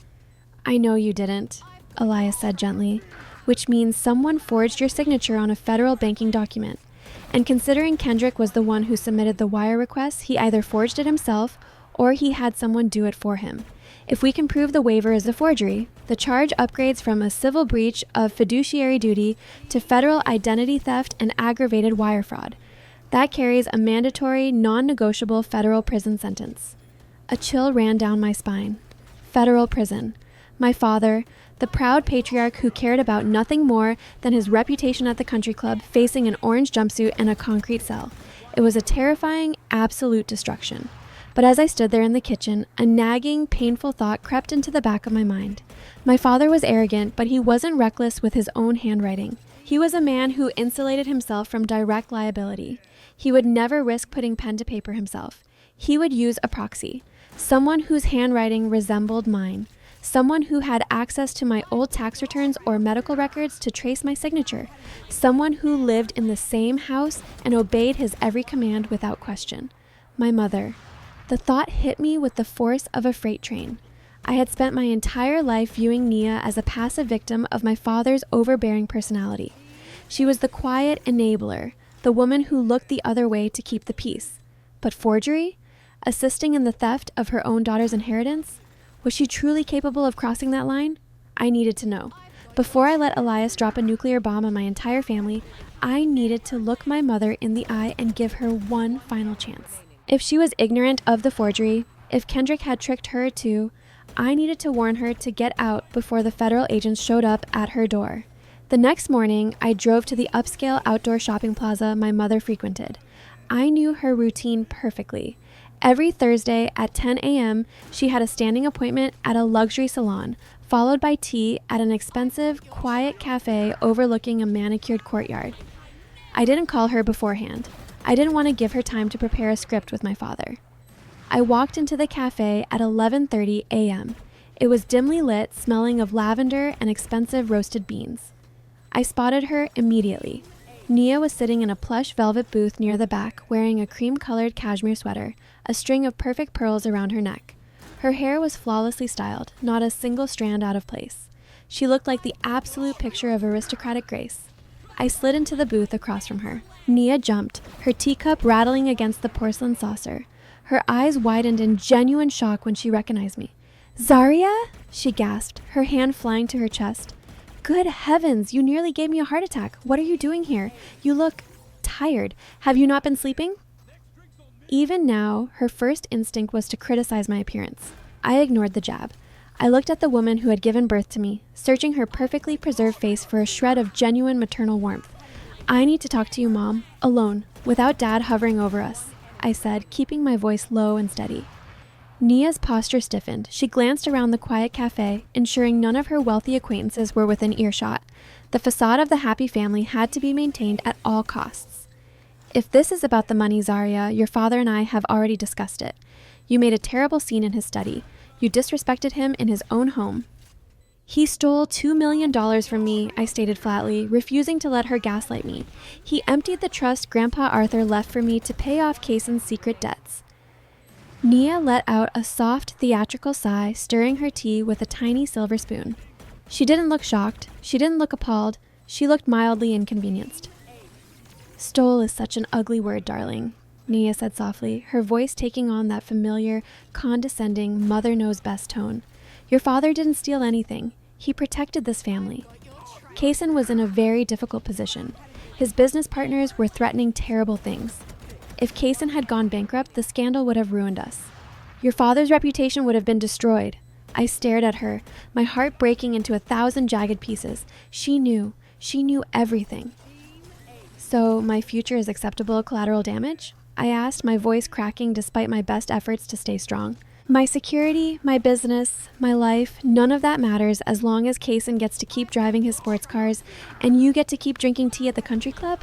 I know you didn't, Elias said gently, which means someone forged your signature on a federal banking document. And considering Kendrick was the one who submitted the wire request, he either forged it himself or he had someone do it for him. If we can prove the waiver is a forgery, the charge upgrades from a civil breach of fiduciary duty to federal identity theft and aggravated wire fraud. That carries a mandatory, non-negotiable federal prison sentence. A chill ran down my spine. Federal prison. My father, the proud patriarch who cared about nothing more than his reputation at the country club, facing an orange jumpsuit and a concrete cell. It was a terrifying, absolute destruction. But as I stood there in the kitchen, a nagging, painful thought crept into the back of my mind. My father was arrogant, but he wasn't reckless with his own handwriting. He was a man who insulated himself from direct liability. He would never risk putting pen to paper himself. He would use a proxy, someone whose handwriting resembled mine, someone who had access to my old tax returns or medical records to trace my signature, someone who lived in the same house and obeyed his every command without question. My mother. The thought hit me with the force of a freight train. I had spent my entire life viewing Nia as a passive victim of my father's overbearing personality. She was the quiet enabler, the woman who looked the other way to keep the peace. But forgery? Assisting in the theft of her own daughter's inheritance? Was she truly capable of crossing that line? I needed to know. Before I let Elias drop a nuclear bomb on my entire family, I needed to look my mother in the eye and give her one final chance. If she was ignorant of the forgery, if Kendrick had tricked her too, I needed to warn her to get out before the federal agents showed up at her door. The next morning, I drove to the upscale outdoor shopping plaza my mother frequented. I knew her routine perfectly. Every Thursday at 10 a.m., she had a standing appointment at a luxury salon, followed by tea at an expensive, quiet cafe overlooking a manicured courtyard. I didn't call her beforehand. I didn't want to give her time to prepare a script with my father. I walked into the cafe at 11:30 a.m. It was dimly lit, smelling of lavender and expensive roasted beans. I spotted her immediately. Nia was sitting in a plush velvet booth near the back, wearing a cream-colored cashmere sweater, a string of perfect pearls around her neck. Her hair was flawlessly styled, not a single strand out of place. She looked like the absolute picture of aristocratic grace. I slid into the booth across from her. Nia jumped, her teacup rattling against the porcelain saucer. Her eyes widened in genuine shock when she recognized me. "Zaria?" she gasped, her hand flying to her chest. "Good heavens, you nearly gave me a heart attack. What are you doing here? You look tired. Have you not been sleeping?" Even now, her first instinct was to criticize my appearance. I ignored the jab. I looked at the woman who had given birth to me, searching her perfectly preserved face for a shred of genuine maternal warmth. "I need to talk to you, Mom, alone, without Dad hovering over us," I said, keeping my voice low and steady. Nia's posture stiffened. She glanced around the quiet cafe, ensuring none of her wealthy acquaintances were within earshot. The facade of the happy family had to be maintained at all costs. "If this is about the money, Zaria, your father and I have already discussed it. You made a terrible scene in his study. You disrespected him in his own home." "He stole $2 million from me," I stated flatly, refusing to let her gaslight me. "He emptied the trust Grandpa Arthur left for me to pay off Kaysen's secret debts." Nia let out a soft, theatrical sigh, stirring her tea with a tiny silver spoon. She didn't look shocked. She didn't look appalled. She looked mildly inconvenienced. "Stole is such an ugly word, darling," Nia said softly, her voice taking on that familiar, condescending, mother-knows-best tone. "Your father didn't steal anything. He protected this family." Kaysen was in a very difficult position. His business partners were threatening terrible things. If Kaysen had gone bankrupt, the scandal would have ruined us. "Your father's reputation would have been destroyed." I stared at her, my heart breaking into 1,000 jagged pieces. She knew everything. "So my future is acceptable collateral damage?" I asked, my voice cracking despite my best efforts to stay strong. "My security, my business, my life, none of that matters as long as Kaysen gets to keep driving his sports cars and you get to keep drinking tea at the country club?"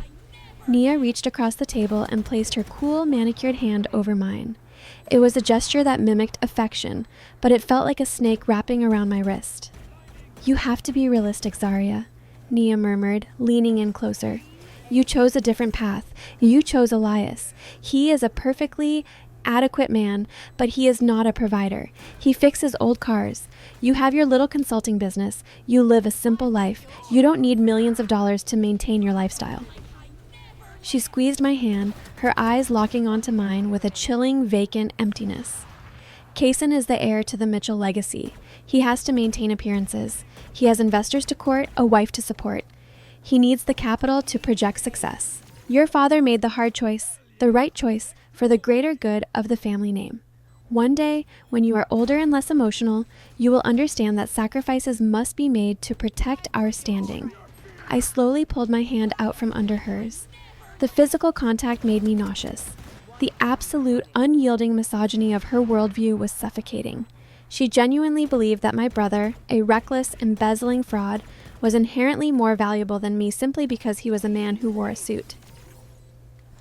Nia reached across the table and placed her cool, manicured hand over mine. It was a gesture that mimicked affection, but it felt like a snake wrapping around my wrist. "You have to be realistic, Zaria," Nia murmured, leaning in closer. "You chose a different path. You chose Elias. He is a perfectly adequate man, but he is not a provider. He fixes old cars. You have your little consulting business. You live a simple life. You don't need millions of dollars to maintain your lifestyle." She squeezed my hand, her eyes locking onto mine with a chilling, vacant emptiness. "Kaysen is the heir to the Mitchell legacy. He has to maintain appearances. He has investors to court, a wife to support. He needs the capital to project success. Your father made the hard choice, the right choice, for the greater good of the family name. One day, when you are older and less emotional, you will understand that sacrifices must be made to protect our standing." I slowly pulled my hand out from under hers. The physical contact made me nauseous. The absolute, unyielding misogyny of her worldview was suffocating. She genuinely believed that my brother, a reckless, embezzling fraud, was inherently more valuable than me simply because he was a man who wore a suit.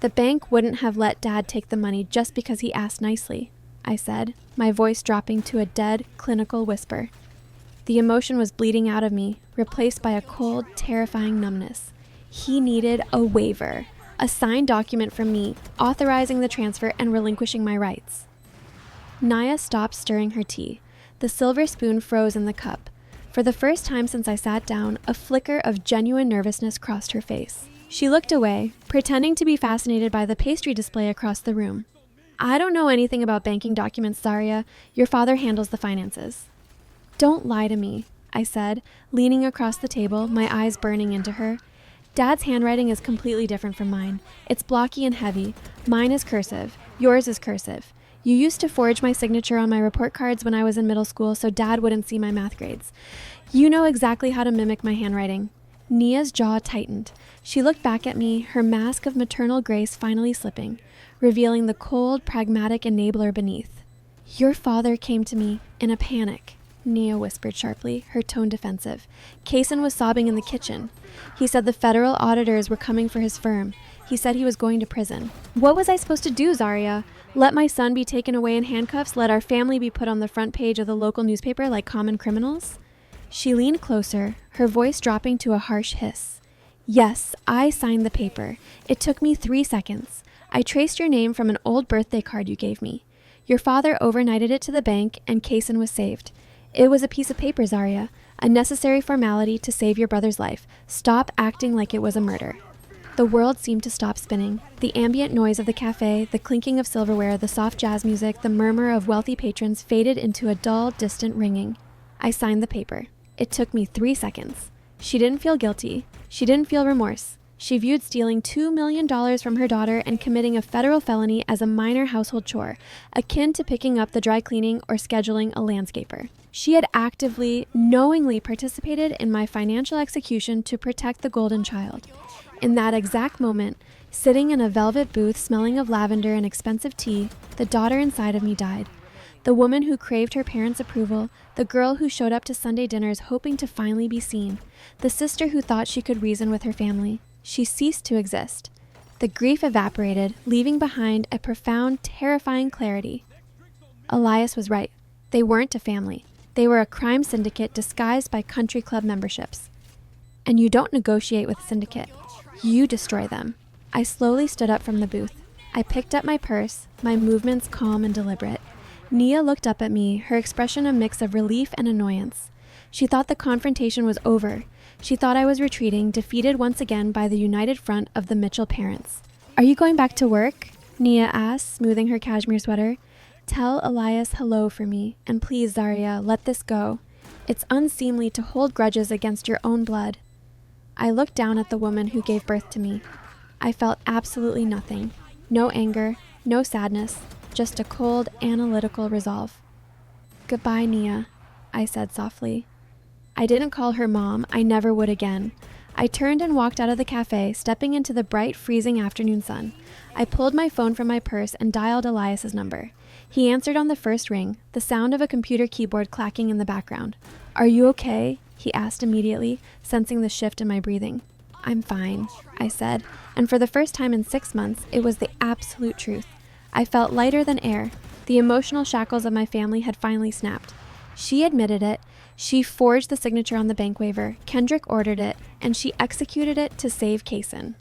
"The bank wouldn't have let Dad take the money just because he asked nicely," I said, my voice dropping to a dead, clinical whisper. The emotion was bleeding out of me, replaced by a cold, terrifying numbness. He needed a waiver. A signed document from me, authorizing the transfer and relinquishing my rights. Nia stopped stirring her tea. The silver spoon froze in the cup. For the first time since I sat down, a flicker of genuine nervousness crossed her face. She looked away, pretending to be fascinated by the pastry display across the room. "I don't know anything about banking documents, Zaria. Your father handles the finances." "Don't lie to me," I said, leaning across the table, my eyes burning into her. "Dad's handwriting is completely different from mine. It's blocky and heavy. Mine is cursive. Yours is cursive. You used to forge my signature on my report cards when I was in middle school so Dad wouldn't see my math grades. You know exactly how to mimic my handwriting." Nia's jaw tightened. She looked back at me, her mask of maternal grace finally slipping, revealing the cold, pragmatic enabler beneath. "Your father came to me in a panic," Nia whispered sharply, her tone defensive. Kaysen was sobbing in the kitchen. He said the federal auditors were coming for his firm. He said he was going to prison. What was I supposed to do, Zarya? Let my son be taken away in handcuffs? Let our family be put on the front page of the local newspaper like common criminals? She leaned closer, her voice dropping to a harsh hiss. Yes, I signed the paper. It took me 3 seconds. I traced your name from an old birthday card you gave me. Your father overnighted it to the bank, and Kaysen was saved. It was a piece of paper, Zarya, a necessary formality to save your brother's life. Stop acting like it was a murder. The world seemed to stop spinning. The ambient noise of the cafe, the clinking of silverware, the soft jazz music, the murmur of wealthy patrons faded into a dull, distant ringing. I signed the paper. It took me 3 seconds. She didn't feel guilty. She didn't feel remorse. She viewed stealing $2 million from her daughter and committing a federal felony as a minor household chore, akin to picking up the dry cleaning or scheduling a landscaper. She had actively, knowingly participated in my financial execution to protect the golden child. In that exact moment, sitting in a velvet booth smelling of lavender and expensive tea, the daughter inside of me died. The woman who craved her parents' approval, the girl who showed up to Sunday dinners hoping to finally be seen, the sister who thought she could reason with her family. She ceased to exist. The grief evaporated, leaving behind a profound, terrifying clarity. Elias was right. They weren't a family. They were a crime syndicate disguised by country club memberships. And you don't negotiate with a syndicate. You destroy them. I slowly stood up from the booth. I picked up my purse, my movements calm and deliberate. Nia looked up at me, her expression a mix of relief and annoyance. She thought the confrontation was over. She thought I was retreating, defeated once again by the united front of the Mitchell parents. Are you going back to work? Nia asked, smoothing her cashmere sweater. Tell Elias hello for me, and please, Zarya, let this go. It's unseemly to hold grudges against your own blood. I looked down at the woman who gave birth to me. I felt absolutely nothing. No anger, no sadness, just a cold, analytical resolve. Goodbye, Nia, I said softly. I didn't call her mom. I never would again. I turned and walked out of the cafe, stepping into the bright, freezing afternoon sun. I pulled my phone from my purse and dialed Elias's number. He answered on the first ring, the sound of a computer keyboard clacking in the background. Are you okay? He asked immediately, sensing the shift in my breathing. I'm fine, I said, and for the first time in 6 months, it was the absolute truth. I felt lighter than air. The emotional shackles of my family had finally snapped. She admitted it. She forged the signature on the bank waiver. Kendrick ordered it, and she executed it to save Kaysen.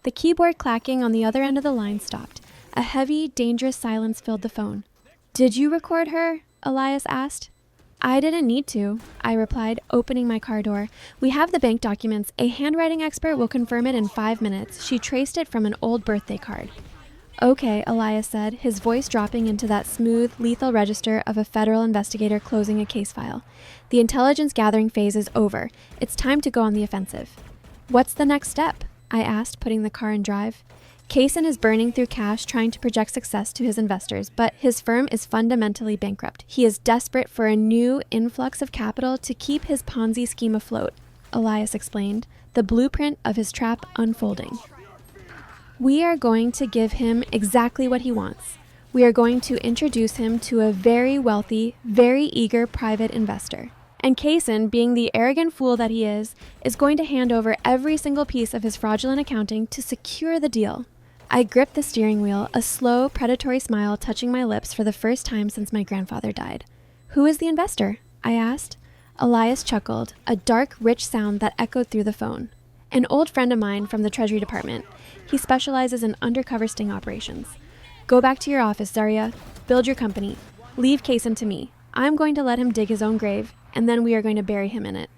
The keyboard clacking on the other end of the line stopped. A heavy, dangerous silence filled the phone. Did you record her? Elias asked. I didn't need to, I replied, opening my car door. We have the bank documents. A handwriting expert will confirm it in 5 minutes. She traced it from an old birthday card. Okay, Elias said, his voice dropping into that smooth, lethal register of a federal investigator closing a case file. The intelligence gathering phase is over. It's time to go on the offensive. What's the next step? I asked, putting the car in drive. Kaysen is burning through cash trying to project success to his investors, but his firm is fundamentally bankrupt. He is desperate for a new influx of capital to keep his Ponzi scheme afloat, Elias explained, the blueprint of his trap unfolding. We are going to give him exactly what he wants. We are going to introduce him to a very wealthy, very eager private investor. And Kaysen, being the arrogant fool that he is going to hand over every single piece of his fraudulent accounting to secure the deal. I gripped the steering wheel, a slow, predatory smile touching my lips for the first time since my grandfather died. Who is the investor? I asked. Elias chuckled, a dark, rich sound that echoed through the phone. An old friend of mine from the Treasury Department. He specializes in undercover sting operations. Go back to your office, Zarya. Build your company. Leave Kaysen to me. I'm going to let him dig his own grave, and then we are going to bury him in it.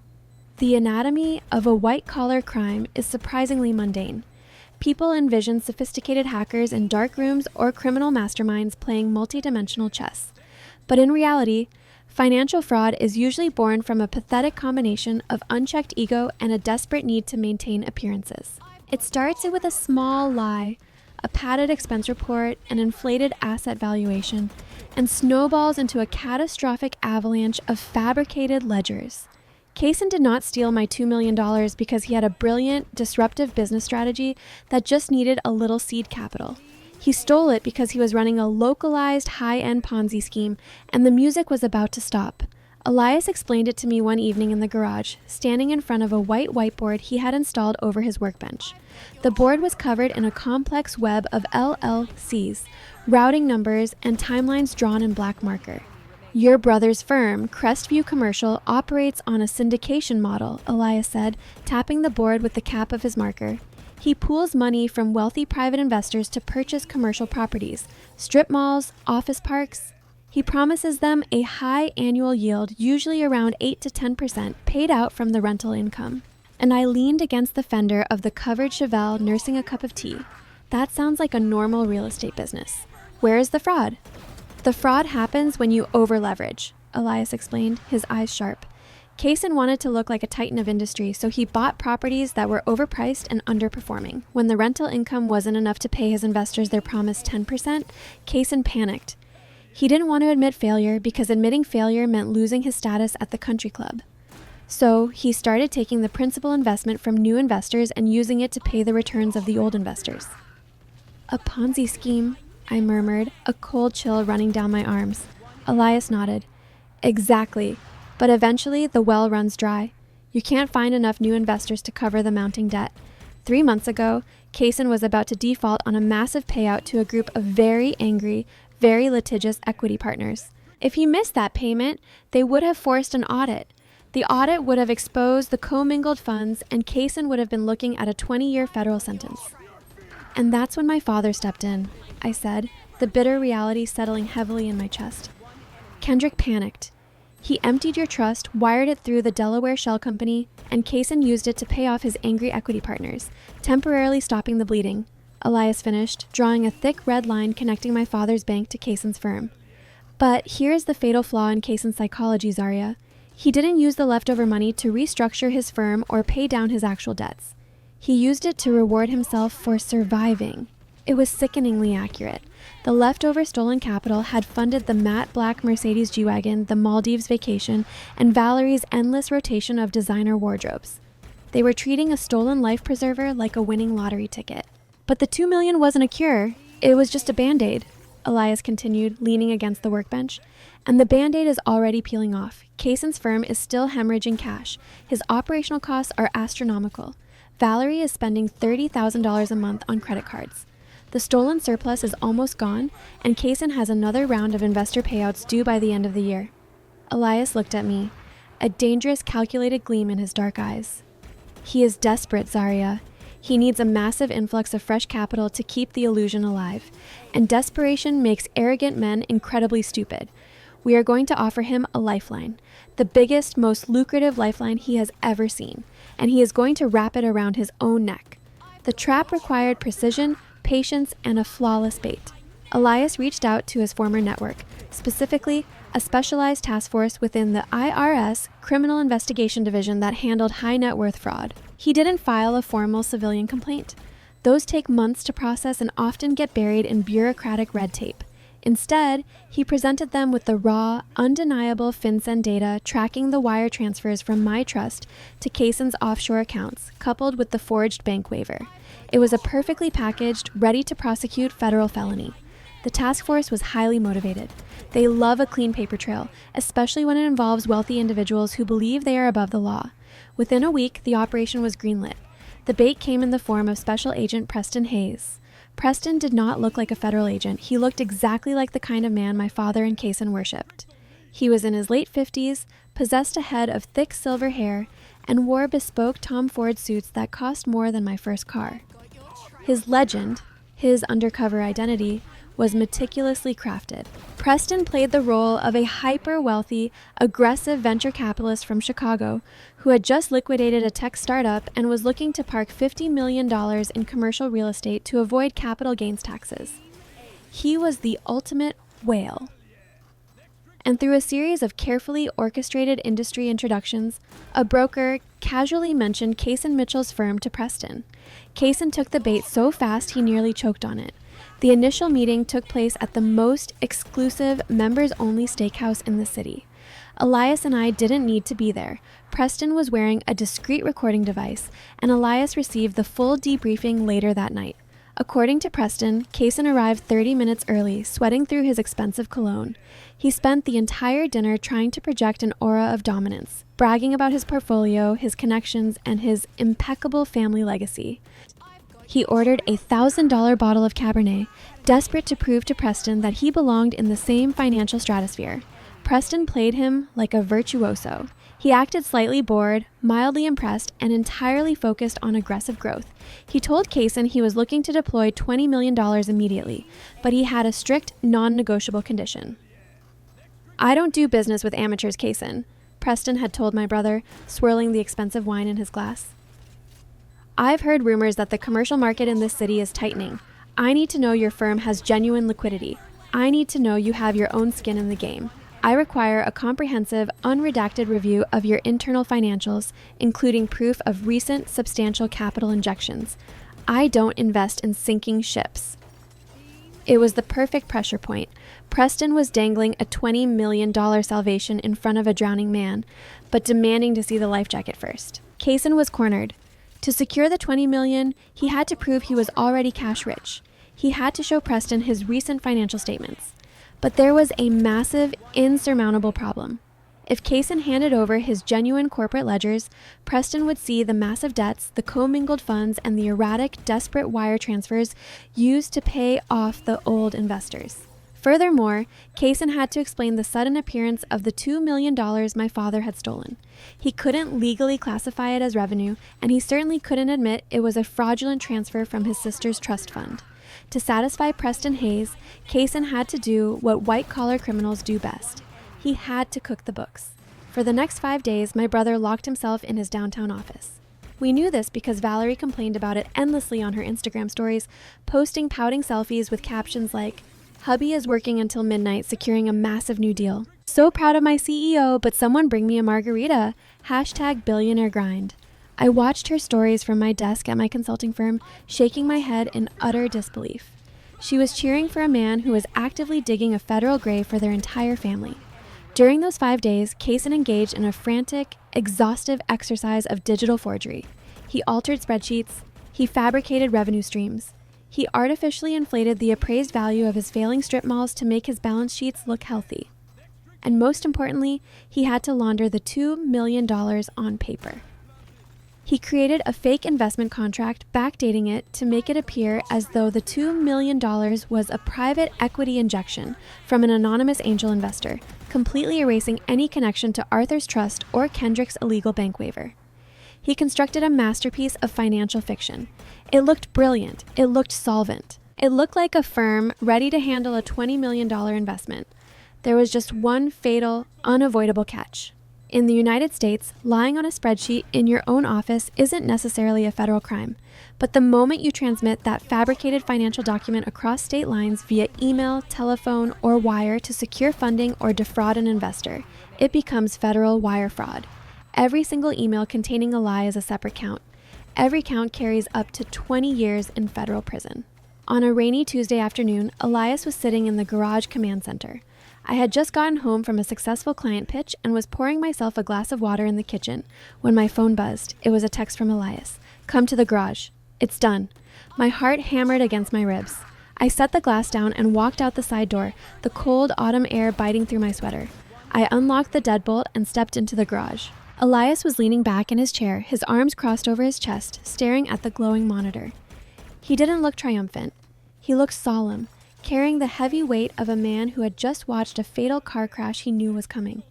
The anatomy of a white-collar crime is surprisingly mundane. People envision sophisticated hackers in dark rooms or criminal masterminds playing multidimensional chess. But in reality, financial fraud is usually born from a pathetic combination of unchecked ego and a desperate need to maintain appearances. It starts with a small lie, a padded expense report, an inflated asset valuation, and snowballs into a catastrophic avalanche of fabricated ledgers. Kaysen did not steal my $2 million because he had a brilliant, disruptive business strategy that just needed a little seed capital. He stole it because he was running a localized, high-end Ponzi scheme, and the music was about to stop. Elias explained it to me one evening in the garage, standing in front of a white whiteboard he had installed over his workbench. The board was covered in a complex web of LLCs, routing numbers, and timelines drawn in black marker. Your brother's firm, Crestview Commercial, operates on a syndication model, Elias said, tapping the board with the cap of his marker. He pools money from wealthy private investors to purchase commercial properties, strip malls, office parks. He promises them a high annual yield, usually around 8 to 10%, paid out from the rental income. And I leaned against the fender of the covered Chevelle, nursing a cup of tea. That sounds like a normal real estate business. Where is the fraud? The fraud happens when you over-leverage, Elias explained, his eyes sharp. Kaysen wanted to look like a titan of industry, so he bought properties that were overpriced and underperforming. When the rental income wasn't enough to pay his investors their promised 10%, Kaysen panicked. He didn't want to admit failure because admitting failure meant losing his status at the country club. So he started taking the principal investment from new investors and using it to pay the returns of the old investors. A Ponzi scheme, I murmured, a cold chill running down my arms. Elias nodded. Exactly. But eventually the well runs dry. You can't find enough new investors to cover the mounting debt. 3 months ago, Kaysen was about to default on a massive payout to a group of very angry, very litigious equity partners. If he missed that payment, they would have forced an audit. The audit would have exposed the commingled funds, and Kaysen would have been looking at a 20-year federal sentence. And that's when my father stepped in, I said, the bitter reality settling heavily in my chest. Kendrick panicked. He emptied your trust, wired it through the Delaware Shell Company, and Kaysen used it to pay off his angry equity partners, temporarily stopping the bleeding. Elias finished, drawing a thick red line connecting my father's bank to Kaysen's firm. But here's the fatal flaw in Kaysen's psychology, Zaria. He didn't use the leftover money to restructure his firm or pay down his actual debts. He used it to reward himself for surviving. It was sickeningly accurate. The leftover stolen capital had funded the matte black Mercedes G-Wagon, the Maldives vacation, and Valerie's endless rotation of designer wardrobes. They were treating a stolen life preserver like a winning lottery ticket. But the $2 million wasn't a cure. It was just a Band-Aid, Elias continued, leaning against the workbench. And the Band-Aid is already peeling off. Kaysen's firm is still hemorrhaging cash. His operational costs are astronomical. Valerie is spending $30,000 a month on credit cards. The stolen surplus is almost gone, and Kaysen has another round of investor payouts due by the end of the year. Elias looked at me, a dangerous, calculated gleam in his dark eyes. He is desperate, Zaria. He needs a massive influx of fresh capital to keep the illusion alive, and desperation makes arrogant men incredibly stupid. We are going to offer him a lifeline, the biggest, most lucrative lifeline he has ever seen, and he is going to wrap it around his own neck. The trap required precision, patience, and a flawless bait. Elias reached out to his former network, specifically a specialized task force within the IRS Criminal Investigation Division that handled high net worth fraud. He didn't file a formal civilian complaint. Those take months to process and often get buried in bureaucratic red tape. Instead, he presented them with the raw, undeniable FinCEN data tracking the wire transfers from my trust to Kaysen's offshore accounts, coupled with the forged bank waiver. It was a perfectly packaged, ready-to-prosecute federal felony. The task force was highly motivated. They love a clean paper trail, especially when it involves wealthy individuals who believe they are above the law. Within a week, the operation was greenlit. The bait came in the form of Special Agent Preston Hayes. Preston did not look like a federal agent. He looked exactly like the kind of man my father and Kaysen worshipped. He was in his late 50s, possessed a head of thick silver hair, and wore bespoke Tom Ford suits that cost more than my first car. His legend, his undercover identity, was meticulously crafted. Preston played the role of a hyper-wealthy, aggressive venture capitalist from Chicago who had just liquidated a tech startup and was looking to park $50 million in commercial real estate to avoid capital gains taxes. He was the ultimate whale. And through a series of carefully orchestrated industry introductions, a broker casually mentioned Kaysen Mitchell's firm to Preston. Kaysen took the bait so fast he nearly choked on it. The initial meeting took place at the most exclusive, members-only steakhouse in the city. Elias and I didn't need to be there. Preston was wearing a discreet recording device, and Elias received the full debriefing later that night. According to Preston, Kaysen arrived 30 minutes early, sweating through his expensive cologne. He spent the entire dinner trying to project an aura of dominance, bragging about his portfolio, his connections, and his impeccable family legacy. He ordered a $1,000 bottle of Cabernet, desperate to prove to Preston that he belonged in the same financial stratosphere. Preston played him like a virtuoso. He acted slightly bored, mildly impressed, and entirely focused on aggressive growth. He told Kaysen he was looking to deploy $20 million immediately, but he had a strict, non-negotiable condition. "I don't do business with amateurs, Kaysen," Preston had told my brother, swirling the expensive wine in his glass. "I've heard rumors that the commercial market in this city is tightening. I need to know your firm has genuine liquidity. I need to know you have your own skin in the game. I require a comprehensive, unredacted review of your internal financials, including proof of recent substantial capital injections. I don't invest in sinking ships." It was the perfect pressure point. Preston was dangling a $20 million salvation in front of a drowning man, but demanding to see the life jacket first. Kaysen was cornered. To secure the $20 million, he had to prove he was already cash rich. He had to show Preston his recent financial statements. But there was a massive, insurmountable problem. If Kaysen handed over his genuine corporate ledgers, Preston would see the massive debts, the commingled funds, and the erratic, desperate wire transfers used to pay off the old investors. Furthermore, Kaysen had to explain the sudden appearance of the $2 million my father had stolen. He couldn't legally classify it as revenue, and he certainly couldn't admit it was a fraudulent transfer from his sister's trust fund. To satisfy Preston Hayes, Kaysen had to do what white-collar criminals do best. He had to cook the books. For the next 5 days, my brother locked himself in his downtown office. We knew this because Valerie complained about it endlessly on her Instagram stories, posting pouting selfies with captions like, "Hubby is working until midnight securing a massive new deal. So proud of my CEO, but someone bring me a margarita. #billionaire grind." I watched her stories from my desk at my consulting firm, shaking my head in utter disbelief. She was cheering for a man who was actively digging a federal grave for their entire family. During those 5 days, Kaysen engaged in a frantic, exhaustive exercise of digital forgery. He altered spreadsheets. He fabricated revenue streams. He artificially inflated the appraised value of his failing strip malls to make his balance sheets look healthy. And most importantly, he had to launder the $2 million on paper. He created a fake investment contract, backdating it to make it appear as though the $2 million was a private equity injection from an anonymous angel investor, completely erasing any connection to Arthur's trust or Kendrick's illegal bank waiver. He constructed a masterpiece of financial fiction. It looked brilliant. It looked solvent. It looked like a firm ready to handle a $20 million investment. There was just one fatal, unavoidable catch. In the United States, lying on a spreadsheet in your own office isn't necessarily a federal crime, but the moment you transmit that fabricated financial document across state lines via email, telephone, or wire to secure funding or defraud an investor, it becomes federal wire fraud. Every single email containing a lie is a separate count. Every count carries up to 20 years in federal prison. On a rainy Tuesday afternoon, Elias was sitting in the garage command center. I had just gotten home from a successful client pitch and was pouring myself a glass of water in the kitchen when my phone buzzed. It was a text from Elias. "Come to the garage. It's done." My heart hammered against my ribs. I set the glass down and walked out the side door, the cold autumn air biting through my sweater. I unlocked the deadbolt and stepped into the garage. Elias was leaning back in his chair, his arms crossed over his chest, staring at the glowing monitor. He didn't look triumphant. He looked solemn, carrying the heavy weight of a man who had just watched a fatal car crash he knew was coming.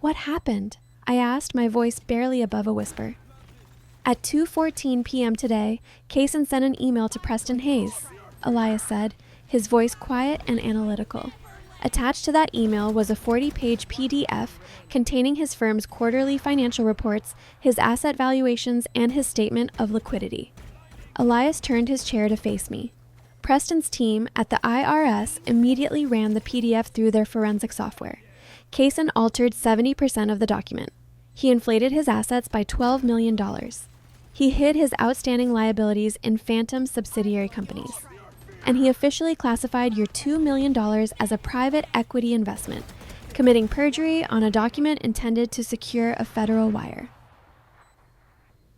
"What happened?" I asked, my voice barely above a whisper. "At 2:14 p.m. today, Kaysen sent an email to Preston Hayes," Elias said, his voice quiet and analytical. Attached to that email was a 40-page PDF containing his firm's quarterly financial reports, his asset valuations, and his statement of liquidity. Elias turned his chair to face me. Preston's team at the IRS immediately ran the PDF through their forensic software. Kaysen altered 70% of the document. He inflated his assets by $12 million. He hid his outstanding liabilities in phantom subsidiary companies. And he officially classified your $2 million as a private equity investment, committing perjury on a document intended to secure a federal wire.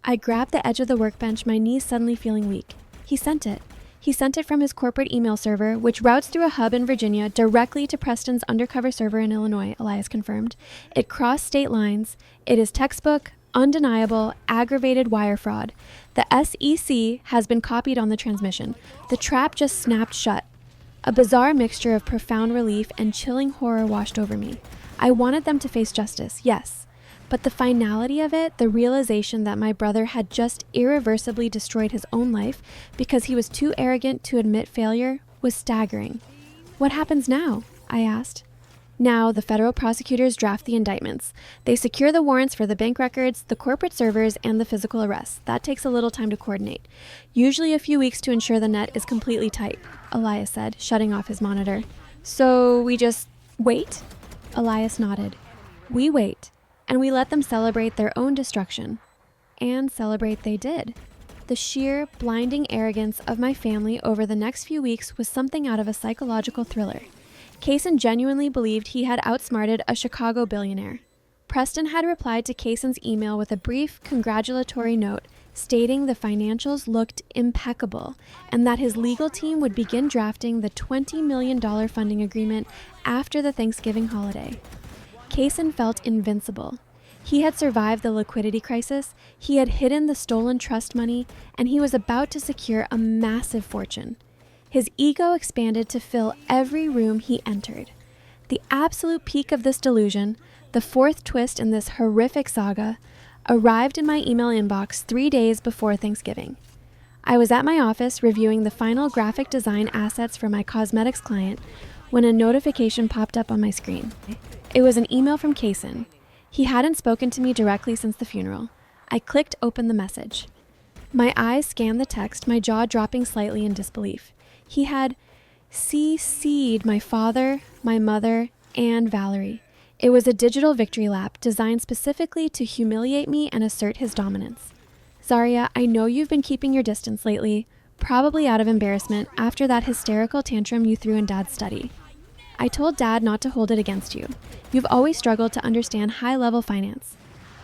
I grabbed the edge of the workbench, my knees suddenly feeling weak. He sent it. He sent it from his corporate email server, which routes through a hub in Virginia directly to Preston's undercover server in Illinois, Elias confirmed. It crossed state lines. It is textbook, undeniable, aggravated wire fraud. The SEC has been copied on the transmission. The trap just snapped shut. A bizarre mixture of profound relief and chilling horror washed over me. I wanted them to face justice, yes. But the finality of it, the realization that my brother had just irreversibly destroyed his own life because he was too arrogant to admit failure, was staggering. What happens now? I asked. Now, the federal prosecutors draft the indictments. They secure the warrants for the bank records, the corporate servers, and the physical arrests. That takes a little time to coordinate. Usually a few weeks to ensure the net is completely tight, Elias said, shutting off his monitor. So we just wait? Elias nodded. We wait. And we let them celebrate their own destruction. And celebrate they did. The sheer, blinding arrogance of my family over the next few weeks was something out of a psychological thriller. Kaysen genuinely believed he had outsmarted a Chicago billionaire. Preston had replied to Kaysen's email with a brief, congratulatory note stating the financials looked impeccable and that his legal team would begin drafting the $20 million funding agreement after the Thanksgiving holiday. Kaysen felt invincible. He had survived the liquidity crisis, he had hidden the stolen trust money, and he was about to secure a massive fortune. His ego expanded to fill every room he entered. The absolute peak of this delusion, the fourth twist in this horrific saga, arrived in my email inbox 3 days before Thanksgiving. I was at my office reviewing the final graphic design assets for my cosmetics client when a notification popped up on my screen. It was an email from Kaysen. He hadn't spoken to me directly since the funeral. I clicked open the message. My eyes scanned the text, my jaw dropping slightly in disbelief. He had CC'd my father, my mother, and Valerie. It was a digital victory lap designed specifically to humiliate me and assert his dominance. Zaria, I know you've been keeping your distance lately, probably out of embarrassment after that hysterical tantrum you threw in Dad's study. I told Dad not to hold it against you. You've always struggled to understand high-level finance.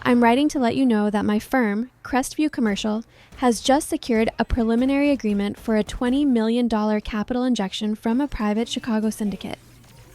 I'm writing to let you know that my firm, Crestview Commercial, has just secured a preliminary agreement for a $20 million capital injection from a private Chicago syndicate.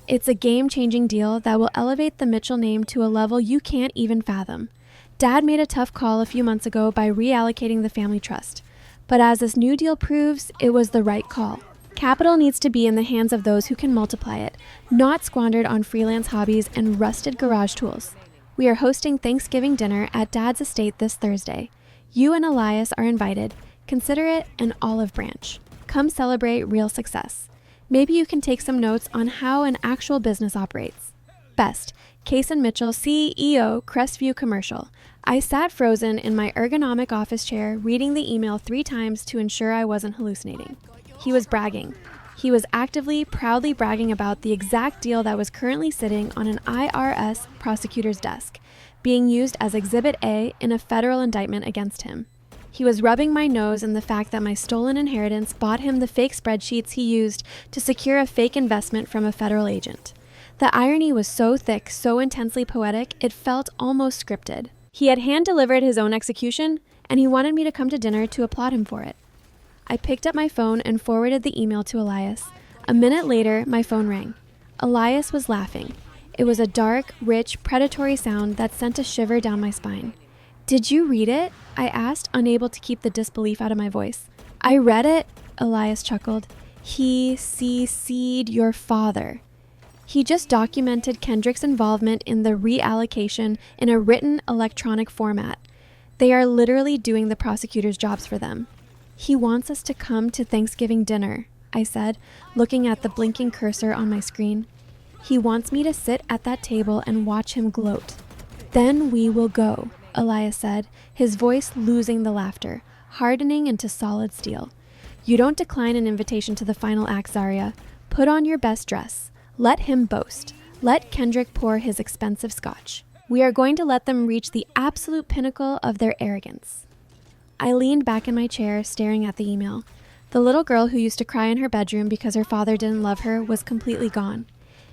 It's a game-changing deal that will elevate the Mitchell name to a level you can't even fathom. Dad made a tough call a few months ago by reallocating the family trust. But as this new deal proves, it was the right call. Capital needs to be in the hands of those who can multiply it, not squandered on freelance hobbies and rusted garage tools. We are hosting Thanksgiving dinner at Dad's estate this Thursday. You and Elias are invited. Consider it an olive branch. Come celebrate real success. Maybe you can take some notes on how an actual business operates. Best, Kaysen Mitchell, CEO, Crestview Commercial. I sat frozen in my ergonomic office chair, reading the email 3 times to ensure I wasn't hallucinating. He was bragging. He was actively, proudly bragging about the exact deal that was currently sitting on an IRS prosecutor's desk, being used as Exhibit A in a federal indictment against him. He was rubbing my nose in the fact that my stolen inheritance bought him the fake spreadsheets he used to secure a fake investment from a federal agent. The irony was so thick, so intensely poetic, it felt almost scripted. He had hand-delivered his own execution, and he wanted me to come to dinner to applaud him for it. I picked up my phone and forwarded the email to Elias. A minute later, my phone rang. Elias was laughing. It was a dark, rich, predatory sound that sent a shiver down my spine. Did you read it? I asked, unable to keep the disbelief out of my voice. I read it, Elias chuckled. He CC'd your father. He just documented Kendrick's involvement in the reallocation in a written electronic format. They are literally doing the prosecutor's jobs for them. He wants us to come to Thanksgiving dinner, I said, looking at the blinking cursor on my screen. He wants me to sit at that table and watch him gloat. Then we will go, Elias said, his voice losing the laughter, hardening into solid steel. You don't decline an invitation to the final act, Zaria. Put on your best dress. Let him boast. Let Kendrick pour his expensive scotch. We are going to let them reach the absolute pinnacle of their arrogance. I leaned back in my chair, staring at the email. The little girl who used to cry in her bedroom because her father didn't love her was completely gone.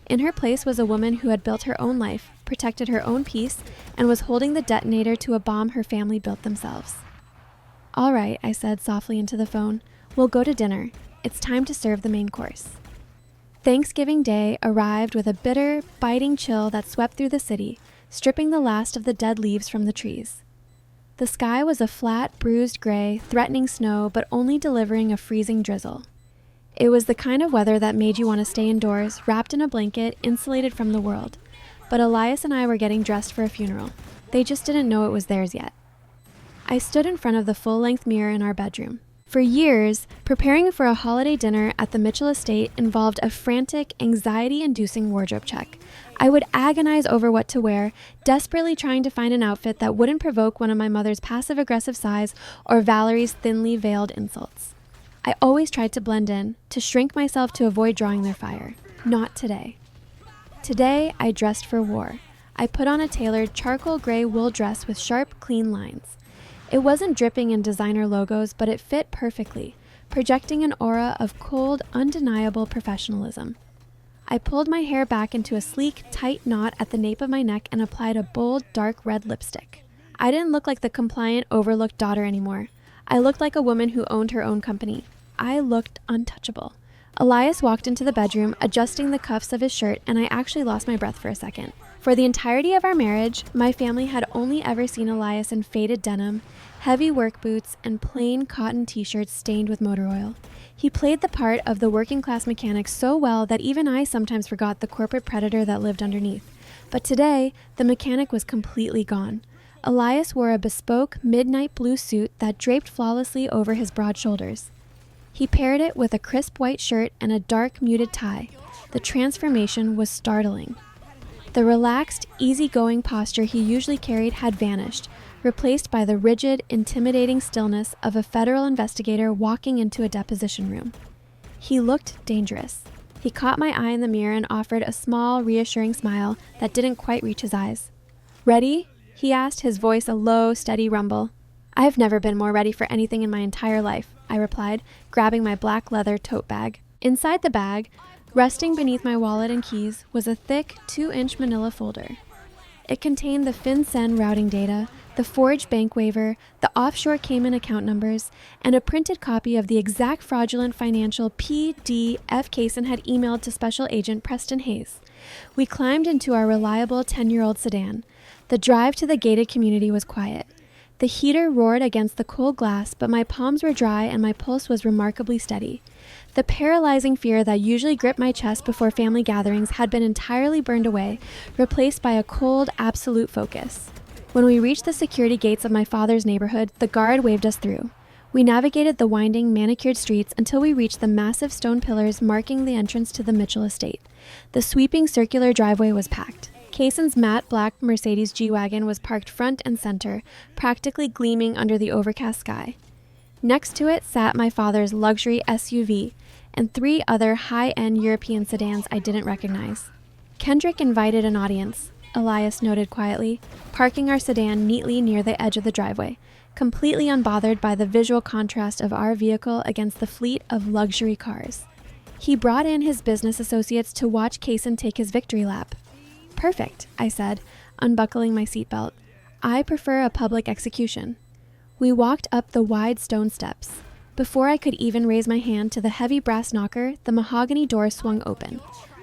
In her place was a woman who had built her own life, protected her own peace, and was holding the detonator to a bomb her family built themselves. All right, I said softly into the phone. We'll go to dinner. it's time to serve the main course. Thanksgiving Day arrived with a bitter, biting chill that swept through the city, stripping the last of the dead leaves from the trees. The sky was a flat, bruised gray, threatening snow, but only delivering a freezing drizzle. It was the kind of weather that made you want to stay indoors, wrapped in a blanket, insulated from the world. But Elias and I were getting dressed for a funeral. They just didn't know it was theirs yet. I stood in front of the full-length mirror in our bedroom. For years, preparing for a holiday dinner at the Mitchell estate involved a frantic, anxiety-inducing wardrobe check. I would agonize over what to wear, desperately trying to find an outfit that wouldn't provoke one of my mother's passive-aggressive sighs or Valerie's thinly veiled insults. I always tried to blend in, to shrink myself to avoid drawing their fire. Not today. Today, I dressed for war. I put on a tailored charcoal gray wool dress with sharp, clean lines. It wasn't dripping in designer logos, but it fit perfectly, projecting an aura of cold, undeniable professionalism. I pulled my hair back into a sleek, tight knot at the nape of my neck and applied a bold, dark red lipstick. I didn't look like the compliant, overlooked daughter anymore. I looked like a woman who owned her own company. I looked untouchable. Elias walked into the bedroom, adjusting the cuffs of his shirt, and I actually lost my breath for a second. For the entirety of our marriage, my family had only ever seen Elias in faded denim, heavy work boots, and plain cotton t-shirts stained with motor oil. He played the part of the working-class mechanic so well that even I sometimes forgot the corporate predator that lived underneath. But today, the mechanic was completely gone. Elias wore a bespoke midnight blue suit that draped flawlessly over his broad shoulders. He paired it with a crisp white shirt and a dark, muted tie. The transformation was startling. The relaxed, easygoing posture he usually carried had vanished, replaced by the rigid, intimidating stillness of a federal investigator walking into a deposition room. He looked dangerous. He caught my eye in the mirror and offered a small, reassuring smile that didn't quite reach his eyes. "Ready?" he asked, his voice a low, steady rumble. "I've never been more ready for anything in my entire life," I replied, grabbing my black leather tote bag. Inside the bag, resting beneath my wallet and keys, was a thick 2-inch manila folder. It contained the FinCEN routing data, the forged bank waiver, the offshore Cayman account numbers, and a printed copy of the exact fraudulent financial PDF Kaysen had emailed to Special Agent Preston Hayes. We climbed into our reliable 10-year-old sedan. The drive to the gated community was quiet. The heater roared against the cold glass, but my palms were dry and my pulse was remarkably steady. The paralyzing fear that usually gripped my chest before family gatherings had been entirely burned away, replaced by a cold, absolute focus. When we reached the security gates of my father's neighborhood, the guard waved us through. We navigated the winding, manicured streets until we reached the massive stone pillars marking the entrance to the Mitchell estate. The sweeping circular driveway was packed. Kaysen's matte black Mercedes G-Wagon was parked front and center, practically gleaming under the overcast sky. Next to it sat my father's luxury SUV and 3 other high-end European sedans I didn't recognize. "Kendrick invited an audience," Elias noted quietly, parking our sedan neatly near the edge of the driveway, completely unbothered by the visual contrast of our vehicle against the fleet of luxury cars. He brought in his business associates to watch Kaysen take his victory lap. "Perfect," I said, unbuckling my seatbelt. "I prefer a public execution." We walked up the wide stone steps. Before I could even raise my hand to the heavy brass knocker, the mahogany door swung open.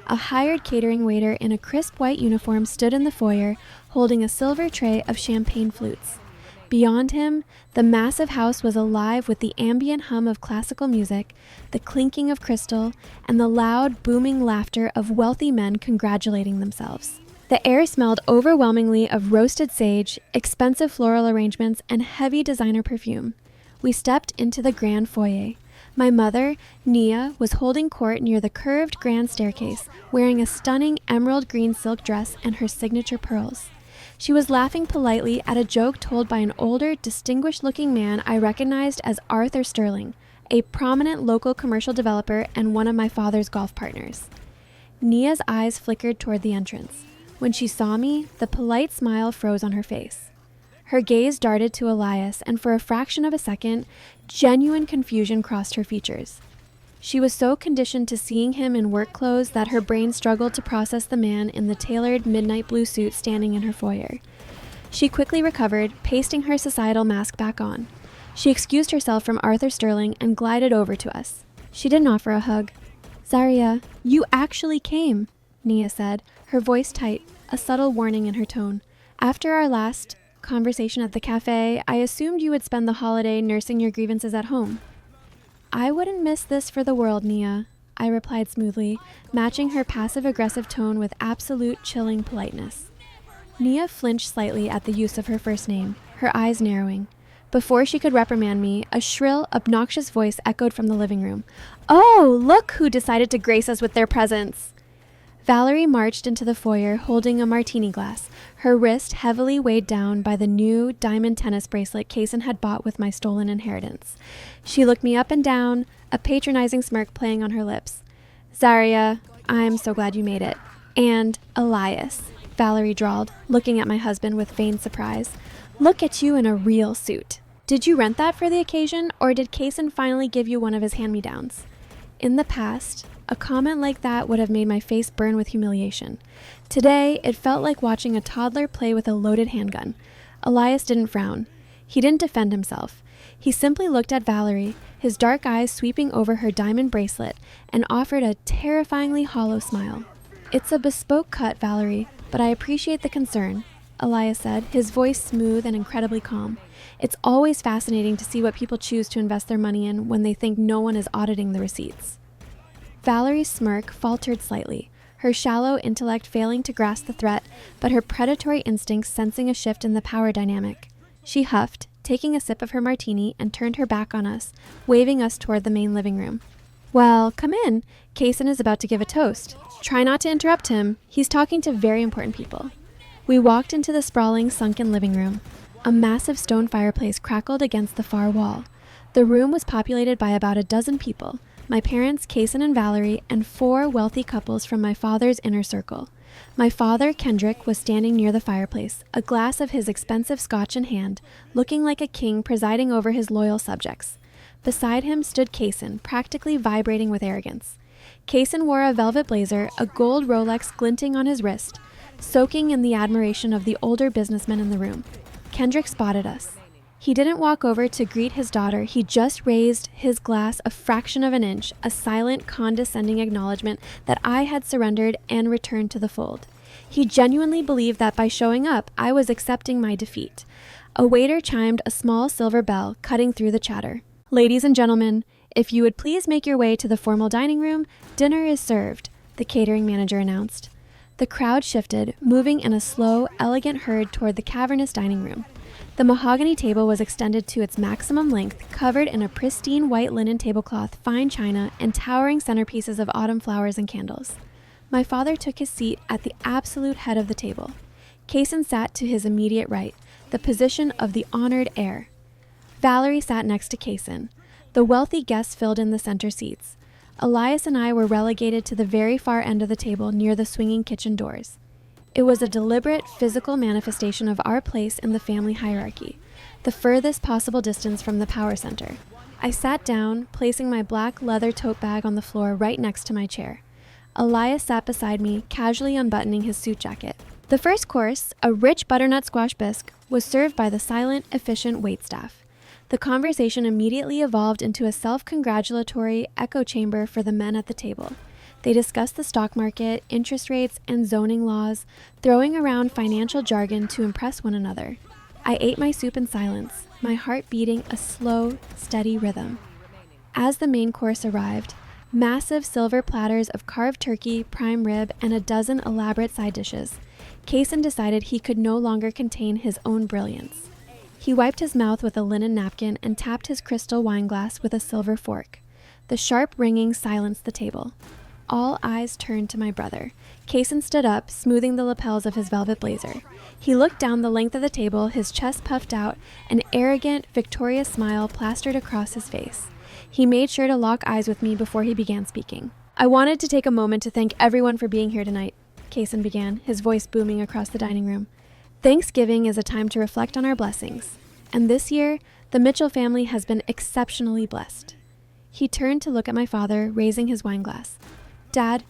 A hired catering waiter in a crisp white uniform stood in the foyer, holding a silver tray of champagne flutes. Beyond him, the massive house was alive with the ambient hum of classical music, the clinking of crystal, and the loud, booming laughter of wealthy men congratulating themselves. The air smelled overwhelmingly of roasted sage, expensive floral arrangements, and heavy designer perfume. We stepped into the grand foyer. My mother, Nia, was holding court near the curved grand staircase, wearing a stunning emerald green silk dress and her signature pearls. She was laughing politely at a joke told by an older, distinguished-looking man I recognized as Arthur Sterling, a prominent local commercial developer and one of my father's golf partners. Nia's eyes flickered toward the entrance. When she saw me, the polite smile froze on her face. Her gaze darted to Elias, and for a fraction of a second, genuine confusion crossed her features. She was so conditioned to seeing him in work clothes that her brain struggled to process the man in the tailored midnight blue suit standing in her foyer. She quickly recovered, pasting her societal mask back on. She excused herself from Arthur Sterling and glided over to us. She didn't offer a hug. "Zarya, you actually came," Nia said, her voice tight, a subtle warning in her tone. "After our last conversation at the cafe, I assumed you would spend the holiday nursing your grievances at home." "I wouldn't miss this for the world, Nia," I replied smoothly, matching her passive-aggressive tone with absolute chilling politeness. Nia flinched slightly at the use of her first name, her eyes narrowing. Before she could reprimand me, a shrill, obnoxious voice echoed from the living room. "Oh, look who decided to grace us with their presence!" Valerie marched into the foyer holding a martini glass, her wrist heavily weighed down by the new diamond tennis bracelet Kaysen had bought with my stolen inheritance. She looked me up and down, a patronizing smirk playing on her lips. "Zarya, I'm so glad you made it. And Elias," Valerie drawled, looking at my husband with feigned surprise. "Look at you in a real suit. Did you rent that for the occasion, or did Kaysen finally give you one of his hand-me-downs?" In the past, a comment like that would have made my face burn with humiliation. Today, it felt like watching a toddler play with a loaded handgun. Elias didn't frown. He didn't defend himself. He simply looked at Valerie, his dark eyes sweeping over her diamond bracelet, and offered a terrifyingly hollow smile. "It's a bespoke cut, Valerie, but I appreciate the concern," Elias said, his voice smooth and incredibly calm. "It's always fascinating to see what people choose to invest their money in when they think no one is auditing the receipts." Valerie's smirk faltered slightly, her shallow intellect failing to grasp the threat, but her predatory instincts sensing a shift in the power dynamic. She huffed, taking a sip of her martini, and turned her back on us, waving us toward the main living room. "Well, come in. Kaysen is about to give a toast. Try not to interrupt him. He's talking to very important people." We walked into the sprawling, sunken living room. A massive stone fireplace crackled against the far wall. The room was populated by about a dozen people, my parents, Kaysen and Valerie, and 4 wealthy couples from my father's inner circle. My father, Kendrick, was standing near the fireplace, a glass of his expensive scotch in hand, looking like a king presiding over his loyal subjects. Beside him stood Kaysen, practically vibrating with arrogance. Kaysen wore a velvet blazer, a gold Rolex glinting on his wrist, soaking in the admiration of the older businessmen in the room. Kendrick spotted us. He didn't walk over to greet his daughter. He just raised his glass a fraction of an inch, a silent, condescending acknowledgement that I had surrendered and returned to the fold. He genuinely believed that by showing up, I was accepting my defeat. A waiter chimed a small silver bell, cutting through the chatter. "Ladies and gentlemen, if you would please make your way to the formal dining room, dinner is served," the catering manager announced. The crowd shifted, moving in a slow, elegant herd toward the cavernous dining room. The mahogany table was extended to its maximum length, covered in a pristine white linen tablecloth, fine china, and towering centerpieces of autumn flowers and candles. My father took his seat at the absolute head of the table. Kaysen sat to his immediate right, the position of the honored heir. Valerie sat next to Kaysen. The wealthy guests filled in the center seats. Elias and I were relegated to the very far end of the table near the swinging kitchen doors. It was a deliberate physical manifestation of our place in the family hierarchy, the furthest possible distance from the power center. I sat down, placing my black leather tote bag on the floor right next to my chair. Elias sat beside me, casually unbuttoning his suit jacket. The first course, a rich butternut squash bisque, was served by the silent, efficient waitstaff. The conversation immediately evolved into a self-congratulatory echo chamber for the men at the table. They discussed the stock market, interest rates, and zoning laws, throwing around financial jargon to impress one another. I ate my soup in silence, my heart beating a slow, steady rhythm. As the main course arrived, massive silver platters of carved turkey, prime rib, and a dozen elaborate side dishes, Kaysen decided he could no longer contain his own brilliance. He wiped his mouth with a linen napkin and tapped his crystal wine glass with a silver fork. The sharp ringing silenced the table. All eyes turned to my brother. Kaysen stood up, smoothing the lapels of his velvet blazer. He looked down the length of the table, his chest puffed out, an arrogant, victorious smile plastered across his face. He made sure to lock eyes with me before he began speaking. "I wanted to take a moment to thank everyone for being here tonight," Kaysen began, his voice booming across the dining room. "Thanksgiving is a time to reflect on our blessings, and this year, the Mitchell family has been exceptionally blessed." He turned to look at my father, raising his wine glass. "Dad,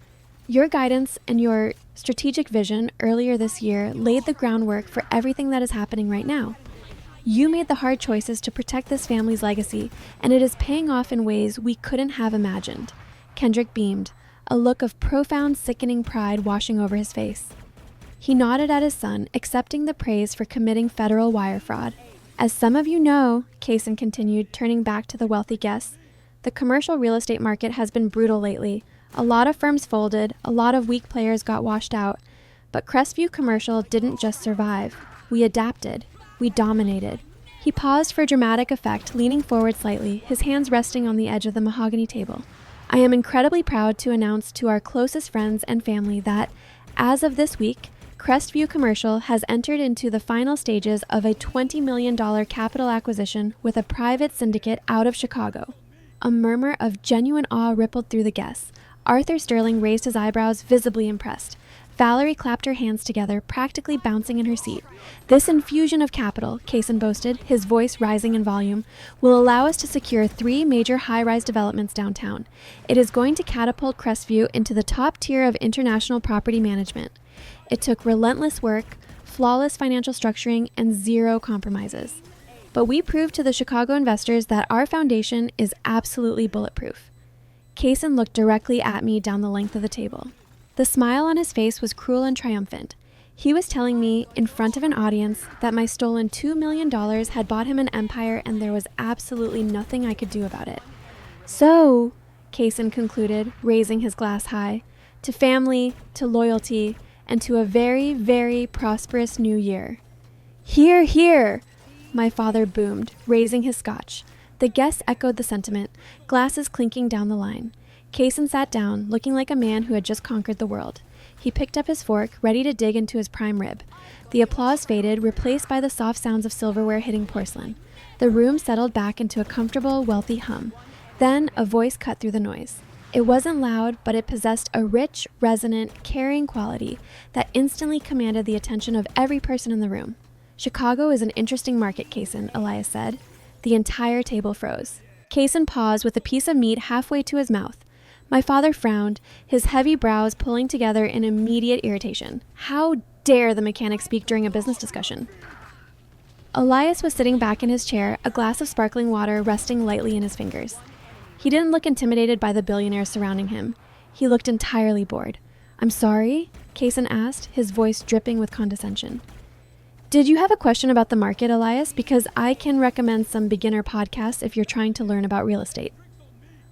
your guidance and your strategic vision earlier this year laid the groundwork for everything that is happening right now." You made the hard choices to protect this family's legacy, and it is paying off in ways we couldn't have imagined. Kendrick beamed, a look of profound, sickening pride washing over his face. He nodded at his son, accepting the praise for committing federal wire fraud. As some of you know, Kaysen continued, turning back to the wealthy guests, the commercial real estate market has been brutal lately. A lot of firms folded, a lot of weak players got washed out, but Crestview Commercial didn't just survive. We adapted. We dominated. He paused for dramatic effect, leaning forward slightly, his hands resting on the edge of the mahogany table. I am incredibly proud to announce to our closest friends and family that, as of this week, Crestview Commercial has entered into the final stages of a $20 million capital acquisition with a private syndicate out of Chicago. A murmur of genuine awe rippled through the guests. Arthur Sterling raised his eyebrows, visibly impressed. Valerie clapped her hands together, practically bouncing in her seat. This infusion of capital, Kaysen boasted, his voice rising in volume, will allow us to secure 3 major high-rise developments downtown. It is going to catapult Crestview into the top tier of international property management. It took relentless work, flawless financial structuring, and 0 compromises. But we proved to the Chicago investors that our foundation is absolutely bulletproof. Kaysen looked directly at me down the length of the table. The smile on his face was cruel and triumphant. He was telling me, in front of an audience, that my stolen $2 million had bought him an empire and there was absolutely nothing I could do about it. So, Kaysen concluded, raising his glass high, to family, to loyalty, and to a very, very prosperous new year. Hear, hear! My father boomed, raising his scotch. The guests echoed the sentiment, glasses clinking down the line. Kaysen sat down, looking like a man who had just conquered the world. He picked up his fork, ready to dig into his prime rib. The applause faded, replaced by the soft sounds of silverware hitting porcelain. The room settled back into a comfortable, wealthy hum. Then a voice cut through the noise. It wasn't loud, but it possessed a rich, resonant, carrying quality that instantly commanded the attention of every person in the room. Chicago is an interesting market, Kaysen, Elias said. The entire table froze. Kaysen paused with a piece of meat halfway to his mouth. My father frowned, his heavy brows pulling together in immediate irritation. How dare the mechanic speak during a business discussion? Elias was sitting back in his chair, a glass of sparkling water resting lightly in his fingers. He didn't look intimidated by the billionaires surrounding him. He looked entirely bored. I'm sorry? Kaysen asked, his voice dripping with condescension. Did you have a question about the market, Elias? Because I can recommend some beginner podcasts if you're trying to learn about real estate.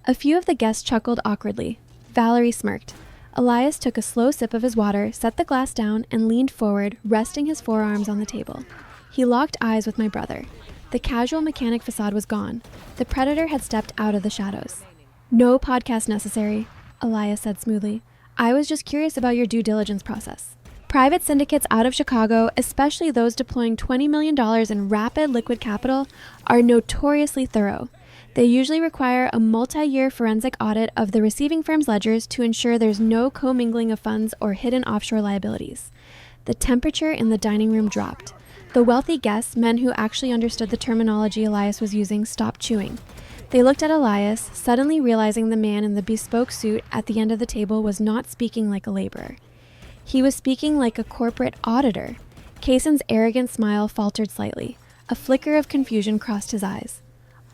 A few of the guests chuckled awkwardly. Valerie smirked. Elias took a slow sip of his water, set the glass down, and leaned forward, resting his forearms on the table. He locked eyes with my brother. The casual mechanic facade was gone. The predator had stepped out of the shadows. No podcast necessary, Elias said smoothly. I was just curious about your due diligence process. Private syndicates out of Chicago, especially those deploying $20 million in rapid liquid capital, are notoriously thorough. They usually require a multi-year forensic audit of the receiving firm's ledgers to ensure there's no commingling of funds or hidden offshore liabilities. The temperature in the dining room dropped. The wealthy guests, men who actually understood the terminology Elias was using, stopped chewing. They looked at Elias, suddenly realizing the man in the bespoke suit at the end of the table was not speaking like a laborer. He was speaking like a corporate auditor. Kaysen's arrogant smile faltered slightly. A flicker of confusion crossed his eyes.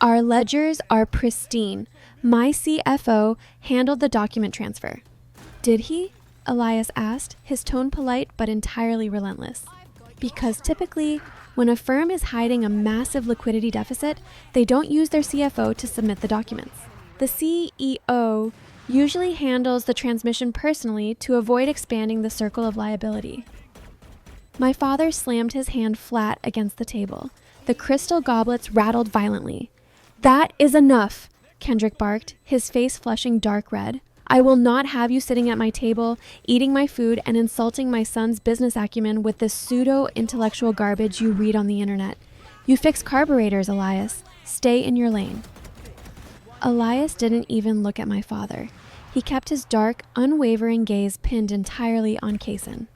Our ledgers are pristine. My CFO handled the document transfer. Did he? Elias asked, his tone polite but entirely relentless. Because typically, when a firm is hiding a massive liquidity deficit, they don't use their CFO to submit the documents. The CEO usually handles the transmission personally to avoid expanding the circle of liability. My father slammed his hand flat against the table. The crystal goblets rattled violently. That is enough, Kendrick barked, his face flushing dark red. I will not have you sitting at my table, eating my food, and insulting my son's business acumen with this pseudo-intellectual garbage you read on the internet. You fix carburetors, Elias. Stay in your lane. Elias didn't even look at my father. He kept his dark, unwavering gaze pinned entirely on Kaysen.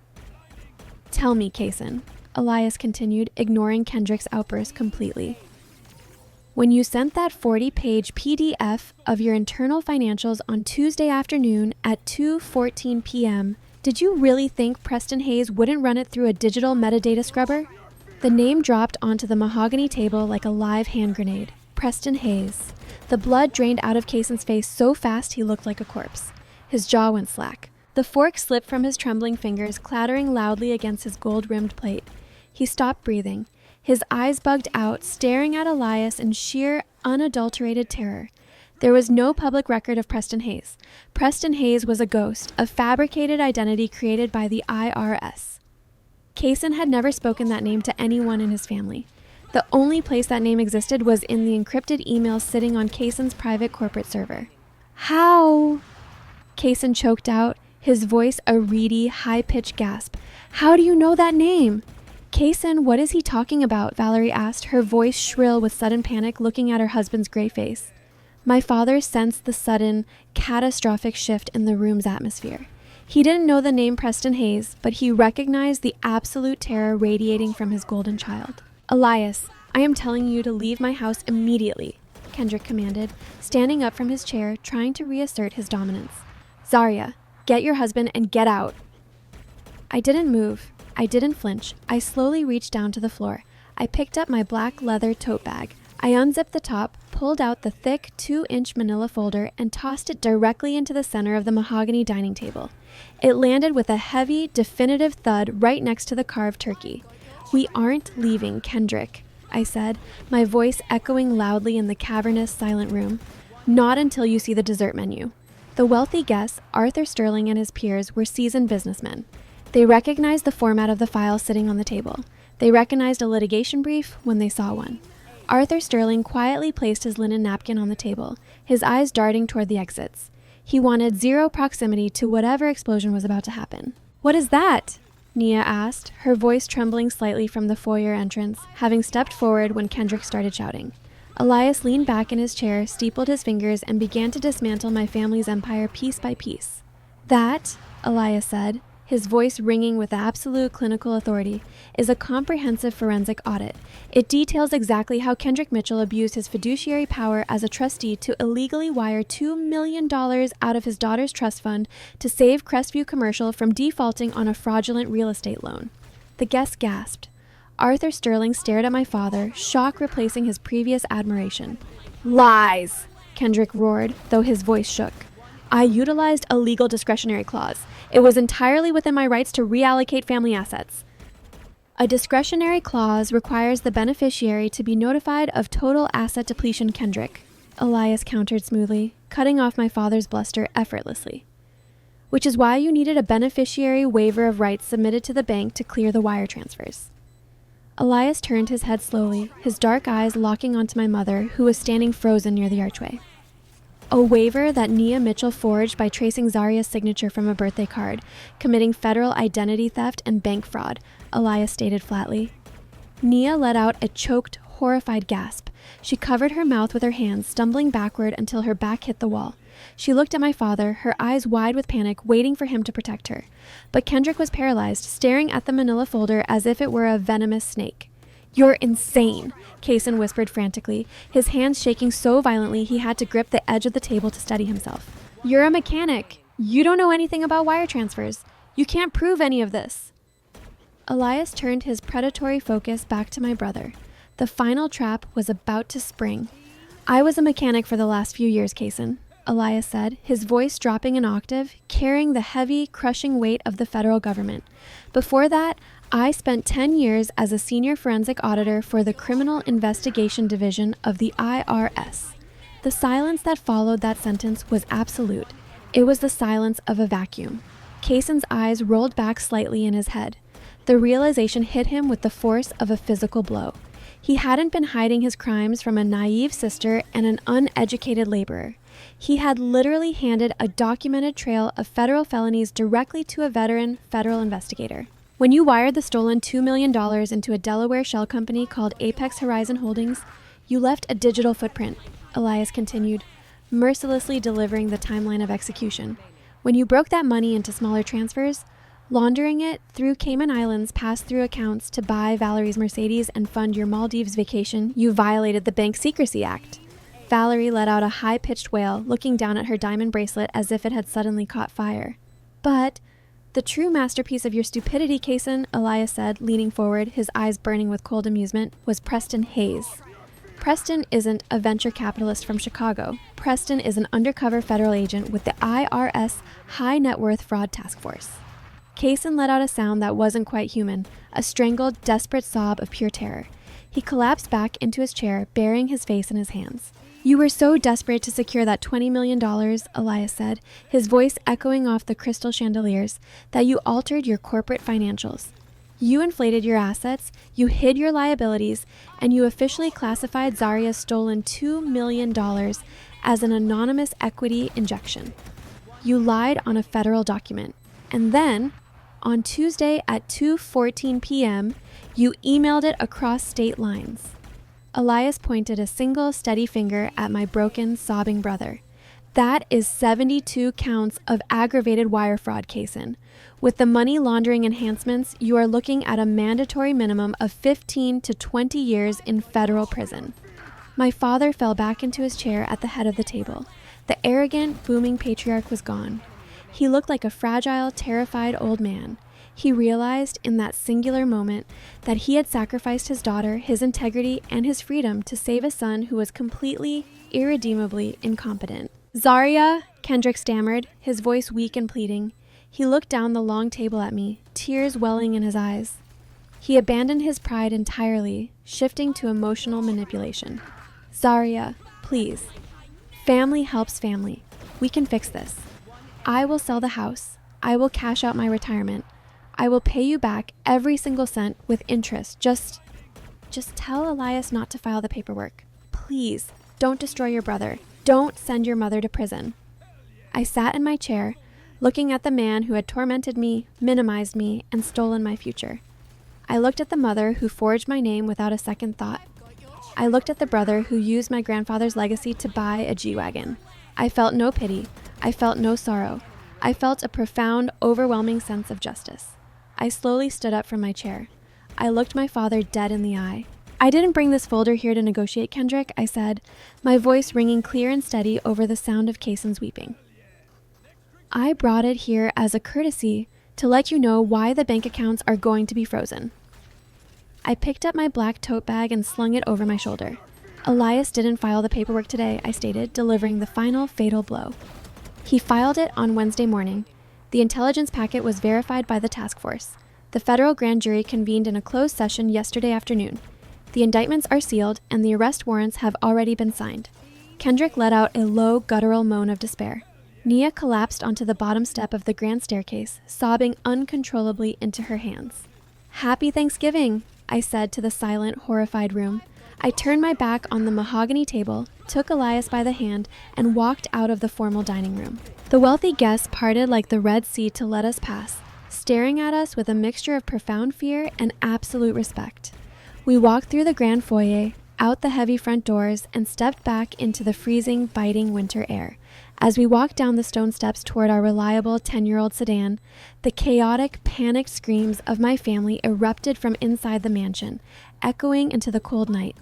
Tell me, Kaysen, Elias continued, ignoring Kendrick's outburst completely. When you sent that 40-page PDF of your internal financials on Tuesday afternoon at 2:14 p.m., did you really think Preston Hayes wouldn't run it through a digital metadata scrubber? The name dropped onto the mahogany table like a live hand grenade. Preston Hayes. The blood drained out of Kayson's face so fast he looked like a corpse. His jaw went slack. The fork slipped from his trembling fingers, clattering loudly against his gold-rimmed plate. He stopped breathing. His eyes bugged out, staring at Elias in sheer, unadulterated terror. There was no public record of Preston Hayes. Preston Hayes was a ghost, a fabricated identity created by the IRS. Kayson had never spoken that name to anyone in his family. The only place that name existed was in the encrypted emails sitting on Kayson's private corporate server. How? Kayson choked out, his voice a reedy, high-pitched gasp. How do you know that name? Kayson, what is he talking about? Valerie asked, her voice shrill with sudden panic, looking at her husband's gray face. My father sensed the sudden, catastrophic shift in the room's atmosphere. He didn't know the name Preston Hayes, but he recognized the absolute terror radiating from his golden child. Elias, I am telling you to leave my house immediately, Kendrick commanded, standing up from his chair, trying to reassert his dominance. Zarya, get your husband and get out. I didn't move. I didn't flinch. I slowly reached down to the floor. I picked up my black leather tote bag. I unzipped the top, pulled out the thick 2-inch manila folder, and tossed it directly into the center of the mahogany dining table. It landed with a heavy, definitive thud right next to the carved turkey. We aren't leaving, Kendrick, I said, my voice echoing loudly in the cavernous, silent room. Not until you see the dessert menu. The wealthy guests, Arthur Sterling and his peers, were seasoned businessmen. They recognized the format of the file sitting on the table. They recognized a litigation brief when they saw one. Arthur Sterling quietly placed his linen napkin on the table, his eyes darting toward the exits. He wanted zero proximity to whatever explosion was about to happen. What is that? Nia asked, her voice trembling slightly from the foyer entrance, having stepped forward when Kendrick started shouting. Elias leaned back in his chair, steepled his fingers, and began to dismantle my family's empire piece by piece. That, Elias said, his voice ringing with absolute clinical authority, is a comprehensive forensic audit. It details exactly how Kendrick Mitchell abused his fiduciary power as a trustee to illegally wire $2 million out of his daughter's trust fund to save Crestview Commercial from defaulting on a fraudulent real estate loan. The guests gasped. Arthur Sterling stared at my father, shock replacing his previous admiration. Lies! Kendrick roared, though his voice shook. I utilized a legal discretionary clause. It was entirely within my rights to reallocate family assets. A discretionary clause requires the beneficiary to be notified of total asset depletion, Kendrick, Elias countered smoothly, cutting off my father's bluster effortlessly. Which is why you needed a beneficiary waiver of rights submitted to the bank to clear the wire transfers. Elias turned his head slowly, his dark eyes locking onto my mother, who was standing frozen near the archway. A waiver that Nia Mitchell forged by tracing Zarya's signature from a birthday card, committing federal identity theft and bank fraud, Elias stated flatly. Nia let out a choked, horrified gasp. She covered her mouth with her hands, stumbling backward until her back hit the wall. She looked at my father, her eyes wide with panic, waiting for him to protect her. But Kendrick was paralyzed, staring at the manila folder as if it were a venomous snake. You're insane, Kayson whispered frantically, his hands shaking so violently he had to grip the edge of the table to steady himself. You're a mechanic. You don't know anything about wire transfers. You can't prove any of this. Elias turned his predatory focus back to my brother. The final trap was about to spring. I was a mechanic for the last few years, Kayson, Elias said, his voice dropping an octave, carrying the heavy, crushing weight of the federal government. Before that, I spent 10 years as a senior forensic auditor for the Criminal Investigation Division of the IRS. The silence that followed that sentence was absolute. It was the silence of a vacuum. Kayson's eyes rolled back slightly in his head. The realization hit him with the force of a physical blow. He hadn't been hiding his crimes from a naive sister and an uneducated laborer. He had literally handed a documented trail of federal felonies directly to a veteran federal investigator. When you wired the stolen $2 million into a Delaware shell company called Apex Horizon Holdings, you left a digital footprint, Elias continued, mercilessly delivering the timeline of execution. When you broke that money into smaller transfers, laundering it through Cayman Islands pass-through accounts to buy Valerie's Mercedes and fund your Maldives vacation, you violated the Bank Secrecy Act. Valerie let out a high-pitched wail, looking down at her diamond bracelet as if it had suddenly caught fire. But The true masterpiece of your stupidity, Kaysen, Elias said, leaning forward, his eyes burning with cold amusement, was Preston Hayes. Preston isn't a venture capitalist from Chicago. Preston is an undercover federal agent with the IRS High Net Worth Fraud Task Force. Kaysen let out a sound that wasn't quite human, a strangled, desperate sob of pure terror. He collapsed back into his chair, burying his face in his hands. You were so desperate to secure that $20 million, Elias said, his voice echoing off the crystal chandeliers, that you altered your corporate financials. You inflated your assets, you hid your liabilities, and you officially classified Zaria's stolen $2 million as an anonymous equity injection. You lied on a federal document. And then, on Tuesday at 2:14 p.m., you emailed it across state lines. Elias pointed a single steady finger at my broken, sobbing brother. That is 72 counts of aggravated wire fraud, Kaysen. With the money laundering enhancements, you are looking at a mandatory minimum of 15 to 20 years in federal prison. My father fell back into his chair at the head of the table. The arrogant, booming patriarch was gone. He looked like a fragile, terrified old man. He realized in that singular moment that he had sacrificed his daughter, his integrity, and his freedom to save a son who was completely, irredeemably incompetent. Zaria, Kendrick stammered, his voice weak and pleading. He looked down the long table at me, tears welling in his eyes. He abandoned his pride entirely, shifting to emotional manipulation. Zaria, please. Family helps family. We can fix this. I will sell the house. I will cash out my retirement. I will pay you back every single cent with interest. Just tell Elias not to file the paperwork. Please, don't destroy your brother. Don't send your mother to prison. I sat in my chair, looking at the man who had tormented me, minimized me, and stolen my future. I looked at the mother who forged my name without a second thought. I looked at the brother who used my grandfather's legacy to buy a G-Wagon. I felt no pity. I felt no sorrow. I felt a profound, overwhelming sense of justice. I slowly stood up from my chair. I looked my father dead in the eye. I didn't bring this folder here to negotiate, Kendrick, I said, my voice ringing clear and steady over the sound of Kaysen's weeping. I brought it here as a courtesy to let you know why the bank accounts are going to be frozen. I picked up my black tote bag and slung it over my shoulder. Elias didn't file the paperwork today, I stated, delivering the final fatal blow. He filed it on Wednesday morning. The intelligence packet was verified by the task force. The federal grand jury convened in a closed session yesterday afternoon. The indictments are sealed and the arrest warrants have already been signed. Kendrick let out a low, guttural moan of despair. Nia collapsed onto the bottom step of the grand staircase, sobbing uncontrollably into her hands. Happy Thanksgiving, I said to the silent, horrified room. I turned my back on the mahogany table, took Elias by the hand, and walked out of the formal dining room. The wealthy guests parted like the Red Sea to let us pass, staring at us with a mixture of profound fear and absolute respect. We walked through the grand foyer, out the heavy front doors, and stepped back into the freezing, biting winter air. As we walked down the stone steps toward our reliable 10-year-old sedan, the chaotic, panicked screams of my family erupted from inside the mansion, echoing into the cold night.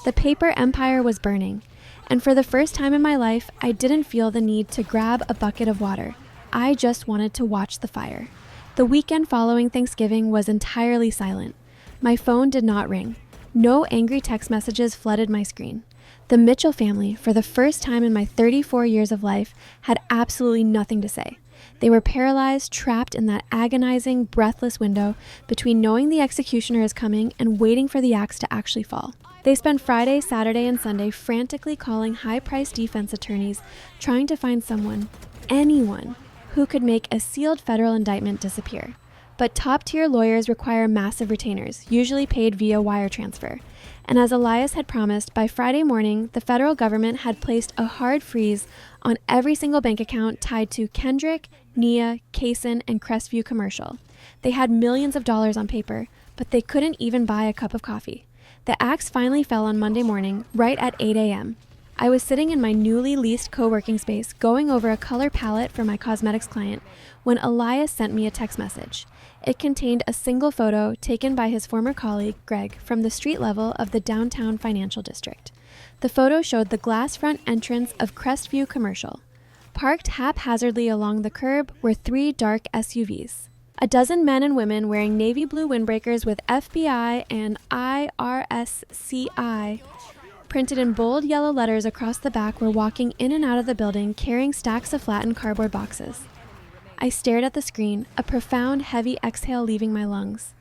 The paper empire was burning, and for the first time in my life, I didn't feel the need to grab a bucket of water. I just wanted to watch the fire. The weekend following Thanksgiving was entirely silent. My phone did not ring. No angry text messages flooded my screen. The Mitchell family, for the first time in my 34 years of life, had absolutely nothing to say. They were paralyzed, trapped in that agonizing, breathless window between knowing the executioner is coming and waiting for the axe to actually fall. They spent Friday, Saturday, and Sunday frantically calling high-priced defense attorneys, trying to find someone, anyone, who could make a sealed federal indictment disappear. But top-tier lawyers require massive retainers, usually paid via wire transfer. And as Elias had promised, by Friday morning, the federal government had placed a hard freeze on every single bank account tied to Kendrick, Nia, Kaysen, and Crestview Commercial. They had millions of dollars on paper, but they couldn't even buy a cup of coffee. The axe finally fell on Monday morning, right at 8 a.m. I was sitting in my newly leased co-working space, going over a color palette for my cosmetics client, when Elias sent me a text message. It contained a single photo taken by his former colleague, Greg, from the street level of the downtown financial district. The photo showed the glass front entrance of Crestview Commercial. Parked haphazardly along the curb were 3 dark SUVs. A dozen men and women wearing navy blue windbreakers with FBI and IRSCI printed in bold yellow letters across the back were walking in and out of the building carrying stacks of flattened cardboard boxes. I stared at the screen, a profound, heavy exhale leaving my lungs.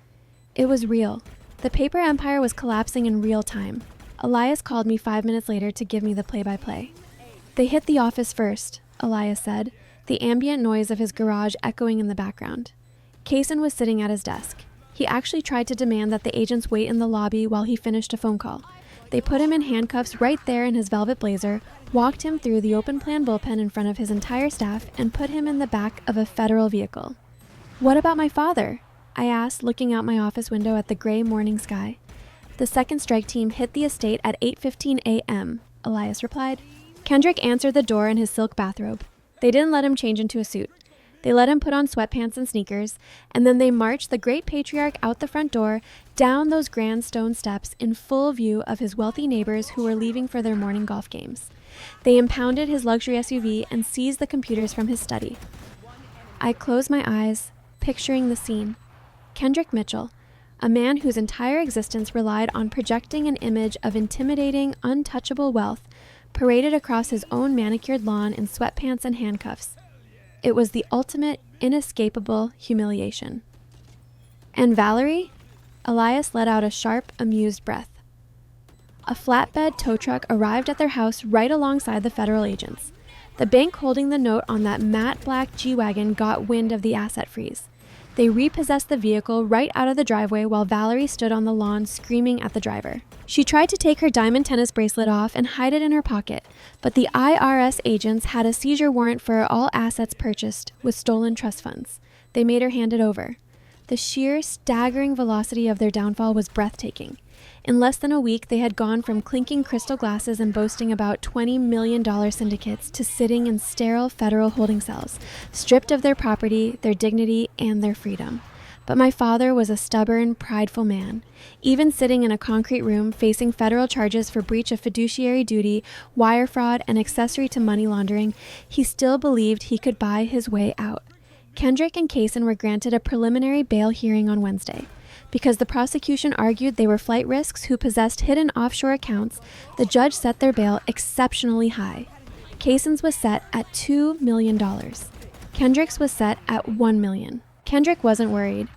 It was real. The paper empire was collapsing in real time. Elias called me 5 minutes later to give me the play-by-play. "They hit the office first," Elias said, the ambient noise of his garage echoing in the background. Kaysen was sitting at his desk. He actually tried to demand that the agents wait in the lobby while he finished a phone call. They put him in handcuffs right there in his velvet blazer, walked him through the open-plan bullpen in front of his entire staff, and put him in the back of a federal vehicle. "What about my father?" I asked, looking out my office window at the gray morning sky. "The second strike team hit the estate at 8:15 a.m., Elias replied. Kendrick answered the door in his silk bathrobe. They didn't let him change into a suit. They let him put on sweatpants and sneakers, and then they marched the great patriarch out the front door, down those grand stone steps in full view of his wealthy neighbors who were leaving for their morning golf games. They impounded his luxury SUV and seized the computers from his study. I closed my eyes, picturing the scene. Kendrick Mitchell, a man whose entire existence relied on projecting an image of intimidating, untouchable wealth, paraded across his own manicured lawn in sweatpants and handcuffs. It was the ultimate, inescapable humiliation. "And Valerie?" Elias let out a sharp, amused breath. A flatbed tow truck arrived at their house right alongside the federal agents. The bank holding the note on that matte black G-Wagon got wind of the asset freeze. They repossessed the vehicle right out of the driveway while Valerie stood on the lawn screaming at the driver. She tried to take her diamond tennis bracelet off and hide it in her pocket, but the IRS agents had a seizure warrant for all assets purchased with stolen trust funds. They made her hand it over. The sheer, staggering velocity of their downfall was breathtaking. In less than a week, they had gone from clinking crystal glasses and boasting about $20 million syndicates to sitting in sterile federal holding cells, stripped of their property, their dignity, and their freedom. But my father was a stubborn, prideful man. Even sitting in a concrete room facing federal charges for breach of fiduciary duty, wire fraud, and accessory to money laundering, he still believed he could buy his way out. Kendrick and Kaysen were granted a preliminary bail hearing on Wednesday. Because the prosecution argued they were flight risks who possessed hidden offshore accounts, the judge set their bail exceptionally high. Kaysen's was set at $2 million. Kendrick's was set at $1 million. Kendrick wasn't worried.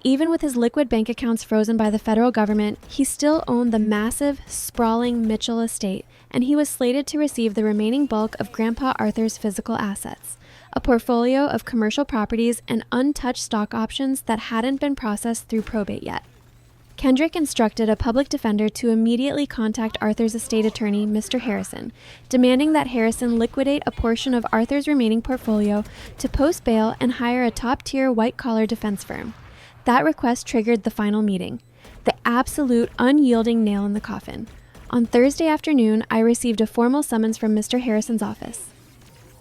Even with his liquid bank accounts frozen by the federal government, he still owned the massive, sprawling Mitchell estate, and he was slated to receive the remaining bulk of Grandpa Arthur's physical assets, a portfolio of commercial properties and untouched stock options that hadn't been processed through probate yet. Kendrick instructed a public defender to immediately contact Arthur's estate attorney, Mr. Harrison, demanding that Harrison liquidate a portion of Arthur's remaining portfolio to post bail and hire a top-tier white-collar defense firm. That request triggered the final meeting, the absolute unyielding nail in the coffin. On Thursday afternoon, I received a formal summons from Mr. Harrison's office.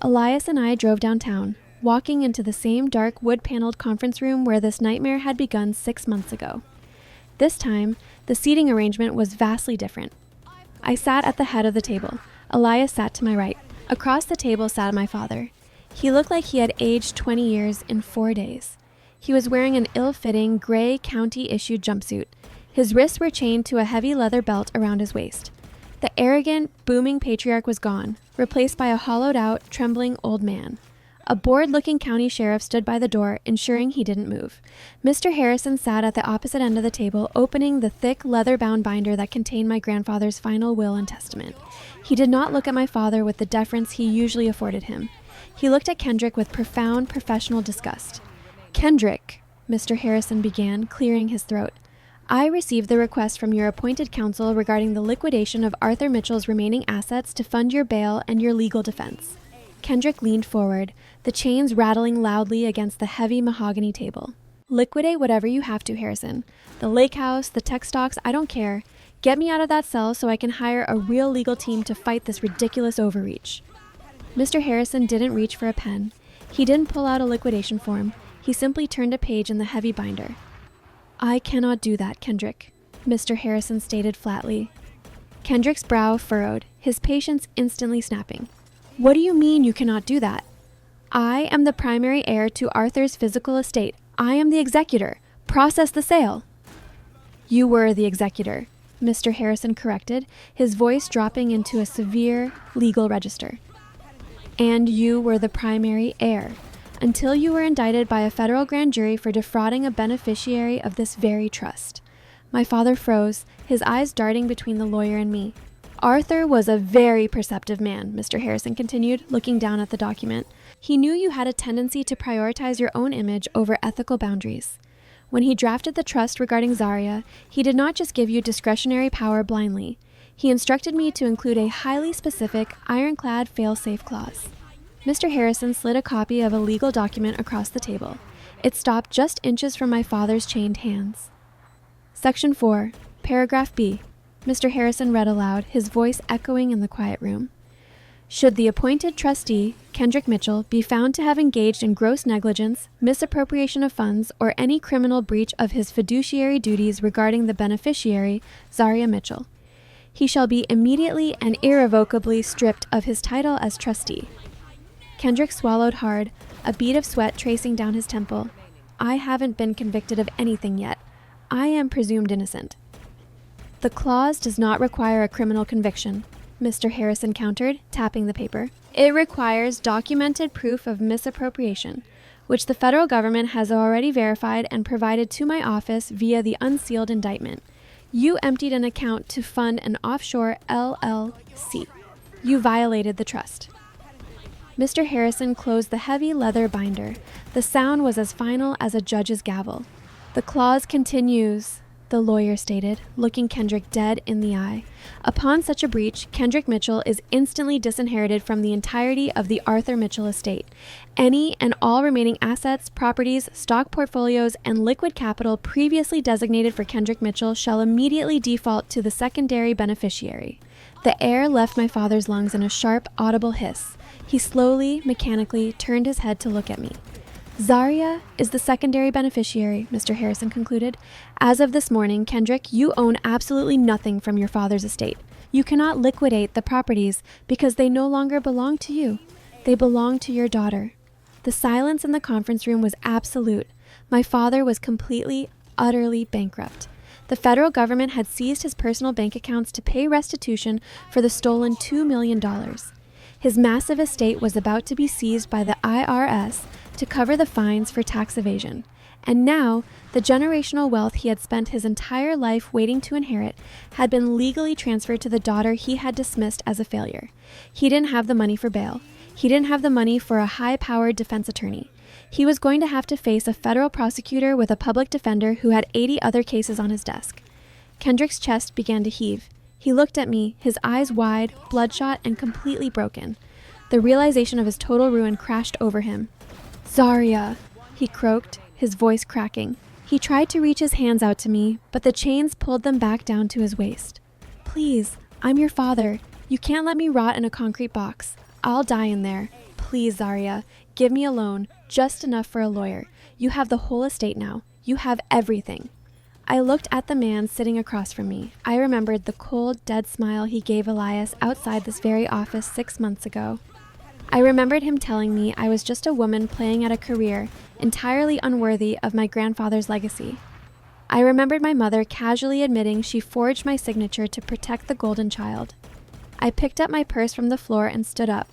Elias and I drove downtown, walking into the same dark wood-paneled conference room where this nightmare had begun 6 months ago. This time, the seating arrangement was vastly different. I sat at the head of the table. Elias sat to my right. Across the table sat my father. He looked like he had aged 20 years in 4 days. He was wearing an ill-fitting, gray, county-issued jumpsuit. His wrists were chained to a heavy leather belt around his waist. The arrogant, booming patriarch was gone, replaced by a hollowed-out, trembling old man. A bored-looking county sheriff stood by the door, ensuring he didn't move. Mr. Harrison sat at the opposite end of the table, opening the thick, leather-bound binder that contained my grandfather's final will and testament. He did not look at my father with the deference he usually afforded him. He looked at Kendrick with profound, professional disgust. "Kendrick," Mr. Harrison began, clearing his throat, "I received the request from your appointed counsel regarding the liquidation of Arthur Mitchell's remaining assets to fund your bail and your legal defense." Kendrick leaned forward, the chains rattling loudly against the heavy mahogany table. "Liquidate whatever you have to, Harrison. The lake house, the tech stocks, I don't care. Get me out of that cell so I can hire a real legal team to fight this ridiculous overreach." Mr. Harrison didn't reach for a pen. He didn't pull out a liquidation form. He simply turned a page in the heavy binder. "I cannot do that, Kendrick," Mr. Harrison stated flatly. Kendrick's brow furrowed, his patience instantly snapping. "What do you mean you cannot do that? I am the primary heir to Arthur's physical estate. I am the executor. Process the sale. You were the executor, Mr. Harrison corrected, his voice dropping into a severe legal register. And you were the primary heir, until you were indicted by a federal grand jury for defrauding a beneficiary of this very trust. My father froze, his eyes darting between the lawyer and me. Arthur was a very perceptive man, Mr. Harrison continued, looking down at the document. He knew you had a tendency to prioritize your own image over ethical boundaries. When he drafted the trust regarding Zaria, he did not just give you discretionary power blindly. He instructed me to include a highly specific, ironclad fail-safe clause. Mr. Harrison slid a copy of a legal document across the table. It stopped just inches from my father's chained hands. Section 4, Paragraph B. Mr. Harrison read aloud, his voice echoing in the quiet room. Should the appointed trustee, Kendrick Mitchell, be found to have engaged in gross negligence, misappropriation of funds, or any criminal breach of his fiduciary duties regarding the beneficiary, Zaria Mitchell, he shall be immediately and irrevocably stripped of his title as trustee. Kendrick swallowed hard, a bead of sweat tracing down his temple. I haven't been convicted of anything yet. I am presumed innocent. The clause does not require a criminal conviction, Mr. Harrison countered, tapping the paper. It requires documented proof of misappropriation, which the federal government has already verified and provided to my office via the unsealed indictment. You emptied an account to fund an offshore LLC. You violated the trust. Mr. Harrison closed the heavy leather binder. The sound was as final as a judge's gavel. The clause continues, the lawyer stated, looking Kendrick dead in the eye. Upon such a breach, Kendrick Mitchell is instantly disinherited from the entirety of the Arthur Mitchell estate. Any and all remaining assets, properties, stock portfolios, and liquid capital previously designated for Kendrick Mitchell shall immediately default to the secondary beneficiary. The air left my father's lungs in a sharp, audible hiss. He slowly, mechanically turned his head to look at me. Zaria is the secondary beneficiary, Mr. Harrison concluded. As of this morning, Kendrick, you own absolutely nothing from your father's estate. You cannot liquidate the properties because they no longer belong to you. They belong to your daughter. The silence in the conference room was absolute. My father was completely, utterly bankrupt. The federal government had seized his personal bank accounts to pay restitution for the stolen $2 million. His massive estate was about to be seized by the IRS to cover the fines for tax evasion. And now, the generational wealth he had spent his entire life waiting to inherit had been legally transferred to the daughter he had dismissed as a failure. He didn't have the money for bail. He didn't have the money for a high-powered defense attorney. He was going to have to face a federal prosecutor with a public defender who had 80 other cases on his desk. Kendrick's chest began to heave. He looked at me, his eyes wide, bloodshot, and completely broken. The realization of his total ruin crashed over him. Zaria, he croaked, his voice cracking. He tried to reach his hands out to me, but the chains pulled them back down to his waist. Please, I'm your father. You can't let me rot in a concrete box. I'll die in there. Please, Zaria, give me a loan, just enough for a lawyer. You have the whole estate now. You have everything. I looked at the man sitting across from me. I remembered the cold, dead smile he gave Elias outside this very office 6 months ago. I remembered him telling me I was just a woman playing at a career entirely unworthy of my grandfather's legacy. I remembered my mother casually admitting she forged my signature to protect the golden child. I picked up my purse from the floor and stood up.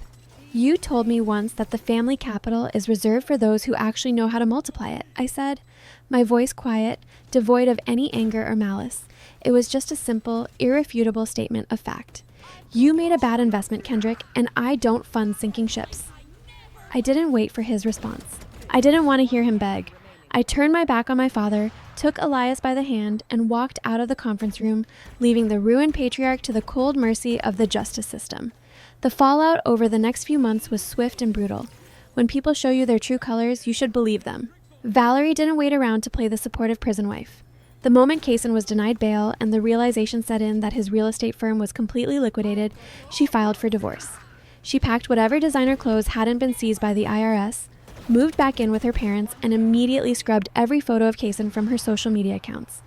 You told me once that the family capital is reserved for those who actually know how to multiply it, I said, my voice quiet, devoid of any anger or malice. It was just a simple, irrefutable statement of fact. You made a bad investment, Kendrick, and I don't fund sinking ships. I didn't wait for his response. I didn't want to hear him beg. I turned my back on my father, took Elias by the hand, and walked out of the conference room, leaving the ruined patriarch to the cold mercy of the justice system. The fallout over the next few months was swift and brutal. When people show you their true colors, you should believe them. Valerie didn't wait around to play the supportive prison wife. The moment Kaysen was denied bail and the realization set in that his real estate firm was completely liquidated, she filed for divorce. She packed whatever designer clothes hadn't been seized by the IRS, moved back in with her parents, and immediately scrubbed every photo of Kaysen from her social media accounts.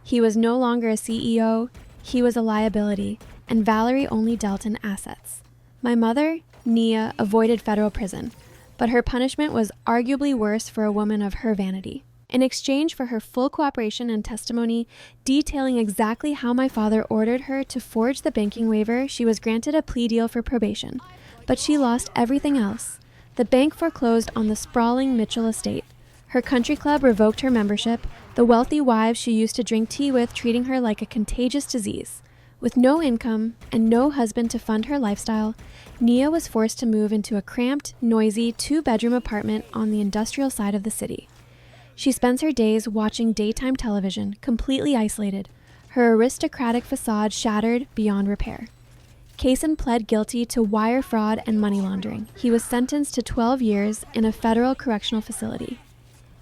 He was no longer a CEO, he was a liability, and Valerie only dealt in assets. My mother, Nia, avoided federal prison, but her punishment was arguably worse for a woman of her vanity. In exchange for her full cooperation and testimony detailing exactly how my father ordered her to forge the banking waiver, she was granted a plea deal for probation. But she lost everything else. The bank foreclosed on the sprawling Mitchell estate. Her country club revoked her membership, the wealthy wives she used to drink tea with treating her like a contagious disease. With no income and no husband to fund her lifestyle, Nia was forced to move into a cramped, noisy, 2-bedroom apartment on the industrial side of the city. She spends her days watching daytime television, completely isolated, her aristocratic facade shattered beyond repair. Kaysen pled guilty to wire fraud and money laundering. He was sentenced to 12 years in a federal correctional facility.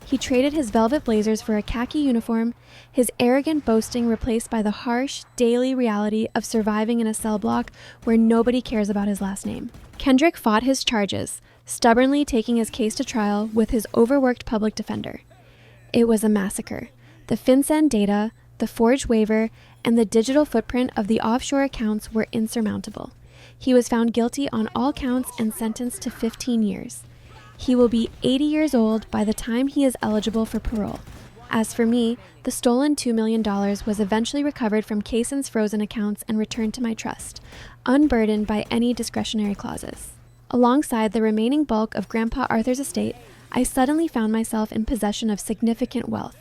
He traded his velvet blazers for a khaki uniform, his arrogant boasting replaced by the harsh, daily reality of surviving in a cell block where nobody cares about his last name. Kendrick fought his charges, stubbornly taking his case to trial with his overworked public defender. It was a massacre. The FinCEN data, the forged waiver, and the digital footprint of the offshore accounts were insurmountable. He was found guilty on all counts and sentenced to 15 years. He will be 80 years old by the time he is eligible for parole. As for me, the stolen $2 million was eventually recovered from Kaysen's frozen accounts and returned to my trust, unburdened by any discretionary clauses. Alongside the remaining bulk of Grandpa Arthur's estate, I suddenly found myself in possession of significant wealth.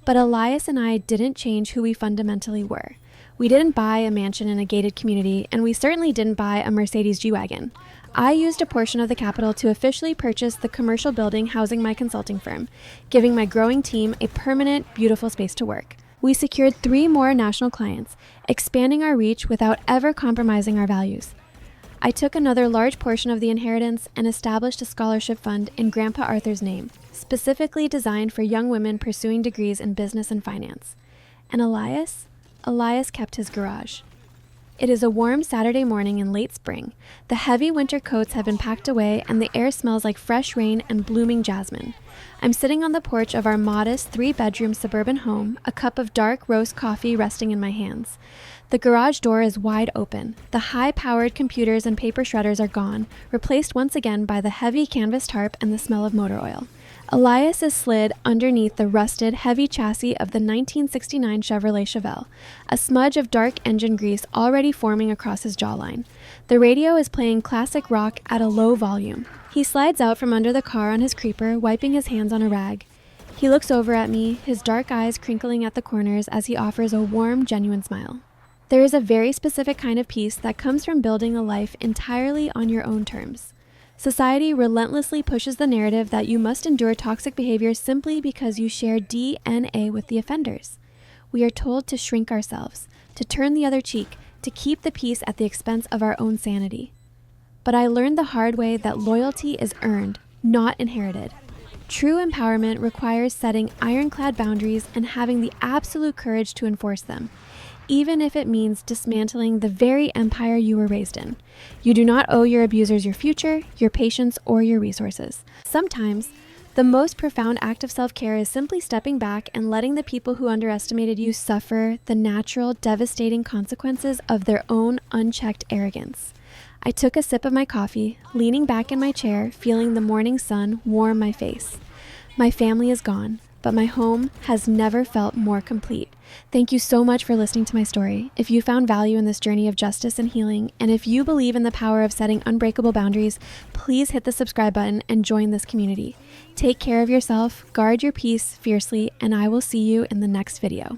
But Elias and I didn't change who we fundamentally were. We didn't buy a mansion in a gated community, and we certainly didn't buy a Mercedes G-Wagon. I used a portion of the capital to officially purchase the commercial building housing my consulting firm, giving my growing team a permanent, beautiful space to work. We secured 3 more national clients, expanding our reach without ever compromising our values. I took another large portion of the inheritance and established a scholarship fund in Grandpa Arthur's name, specifically designed for young women pursuing degrees in business and finance. And Elias kept his garage. It is a warm Saturday morning in late spring. The heavy winter coats have been packed away and the air smells like fresh rain and blooming jasmine. I'm sitting on the porch of our modest 3-bedroom suburban home, a cup of dark roast coffee resting in my hands. The garage door is wide open. The high-powered computers and paper shredders are gone, replaced once again by the heavy canvas tarp and the smell of motor oil. Elias is slid underneath the rusted, heavy chassis of the 1969 Chevrolet Chevelle, a smudge of dark engine grease already forming across his jawline. The radio is playing classic rock at a low volume. He slides out from under the car on his creeper, wiping his hands on a rag. He looks over at me, his dark eyes crinkling at the corners as he offers a warm, genuine smile. There is a very specific kind of peace that comes from building a life entirely on your own terms. Society relentlessly pushes the narrative that you must endure toxic behavior simply because you share DNA with the offenders. We are told to shrink ourselves, to turn the other cheek, to keep the peace at the expense of our own sanity. But I learned the hard way that loyalty is earned, not inherited. True empowerment requires setting ironclad boundaries and having the absolute courage to enforce them, even if it means dismantling the very empire you were raised in. You do not owe your abusers your future, your patience, or your resources. Sometimes, the most profound act of self-care is simply stepping back and letting the people who underestimated you suffer the natural, devastating consequences of their own unchecked arrogance. I took a sip of my coffee, leaning back in my chair, feeling the morning sun warm my face. My family is gone, but my home has never felt more complete. Thank you so much for listening to my story. If you found value in this journey of justice and healing, and if you believe in the power of setting unbreakable boundaries, please hit the subscribe button and join this community. Take care of yourself, guard your peace fiercely, and I will see you in the next video.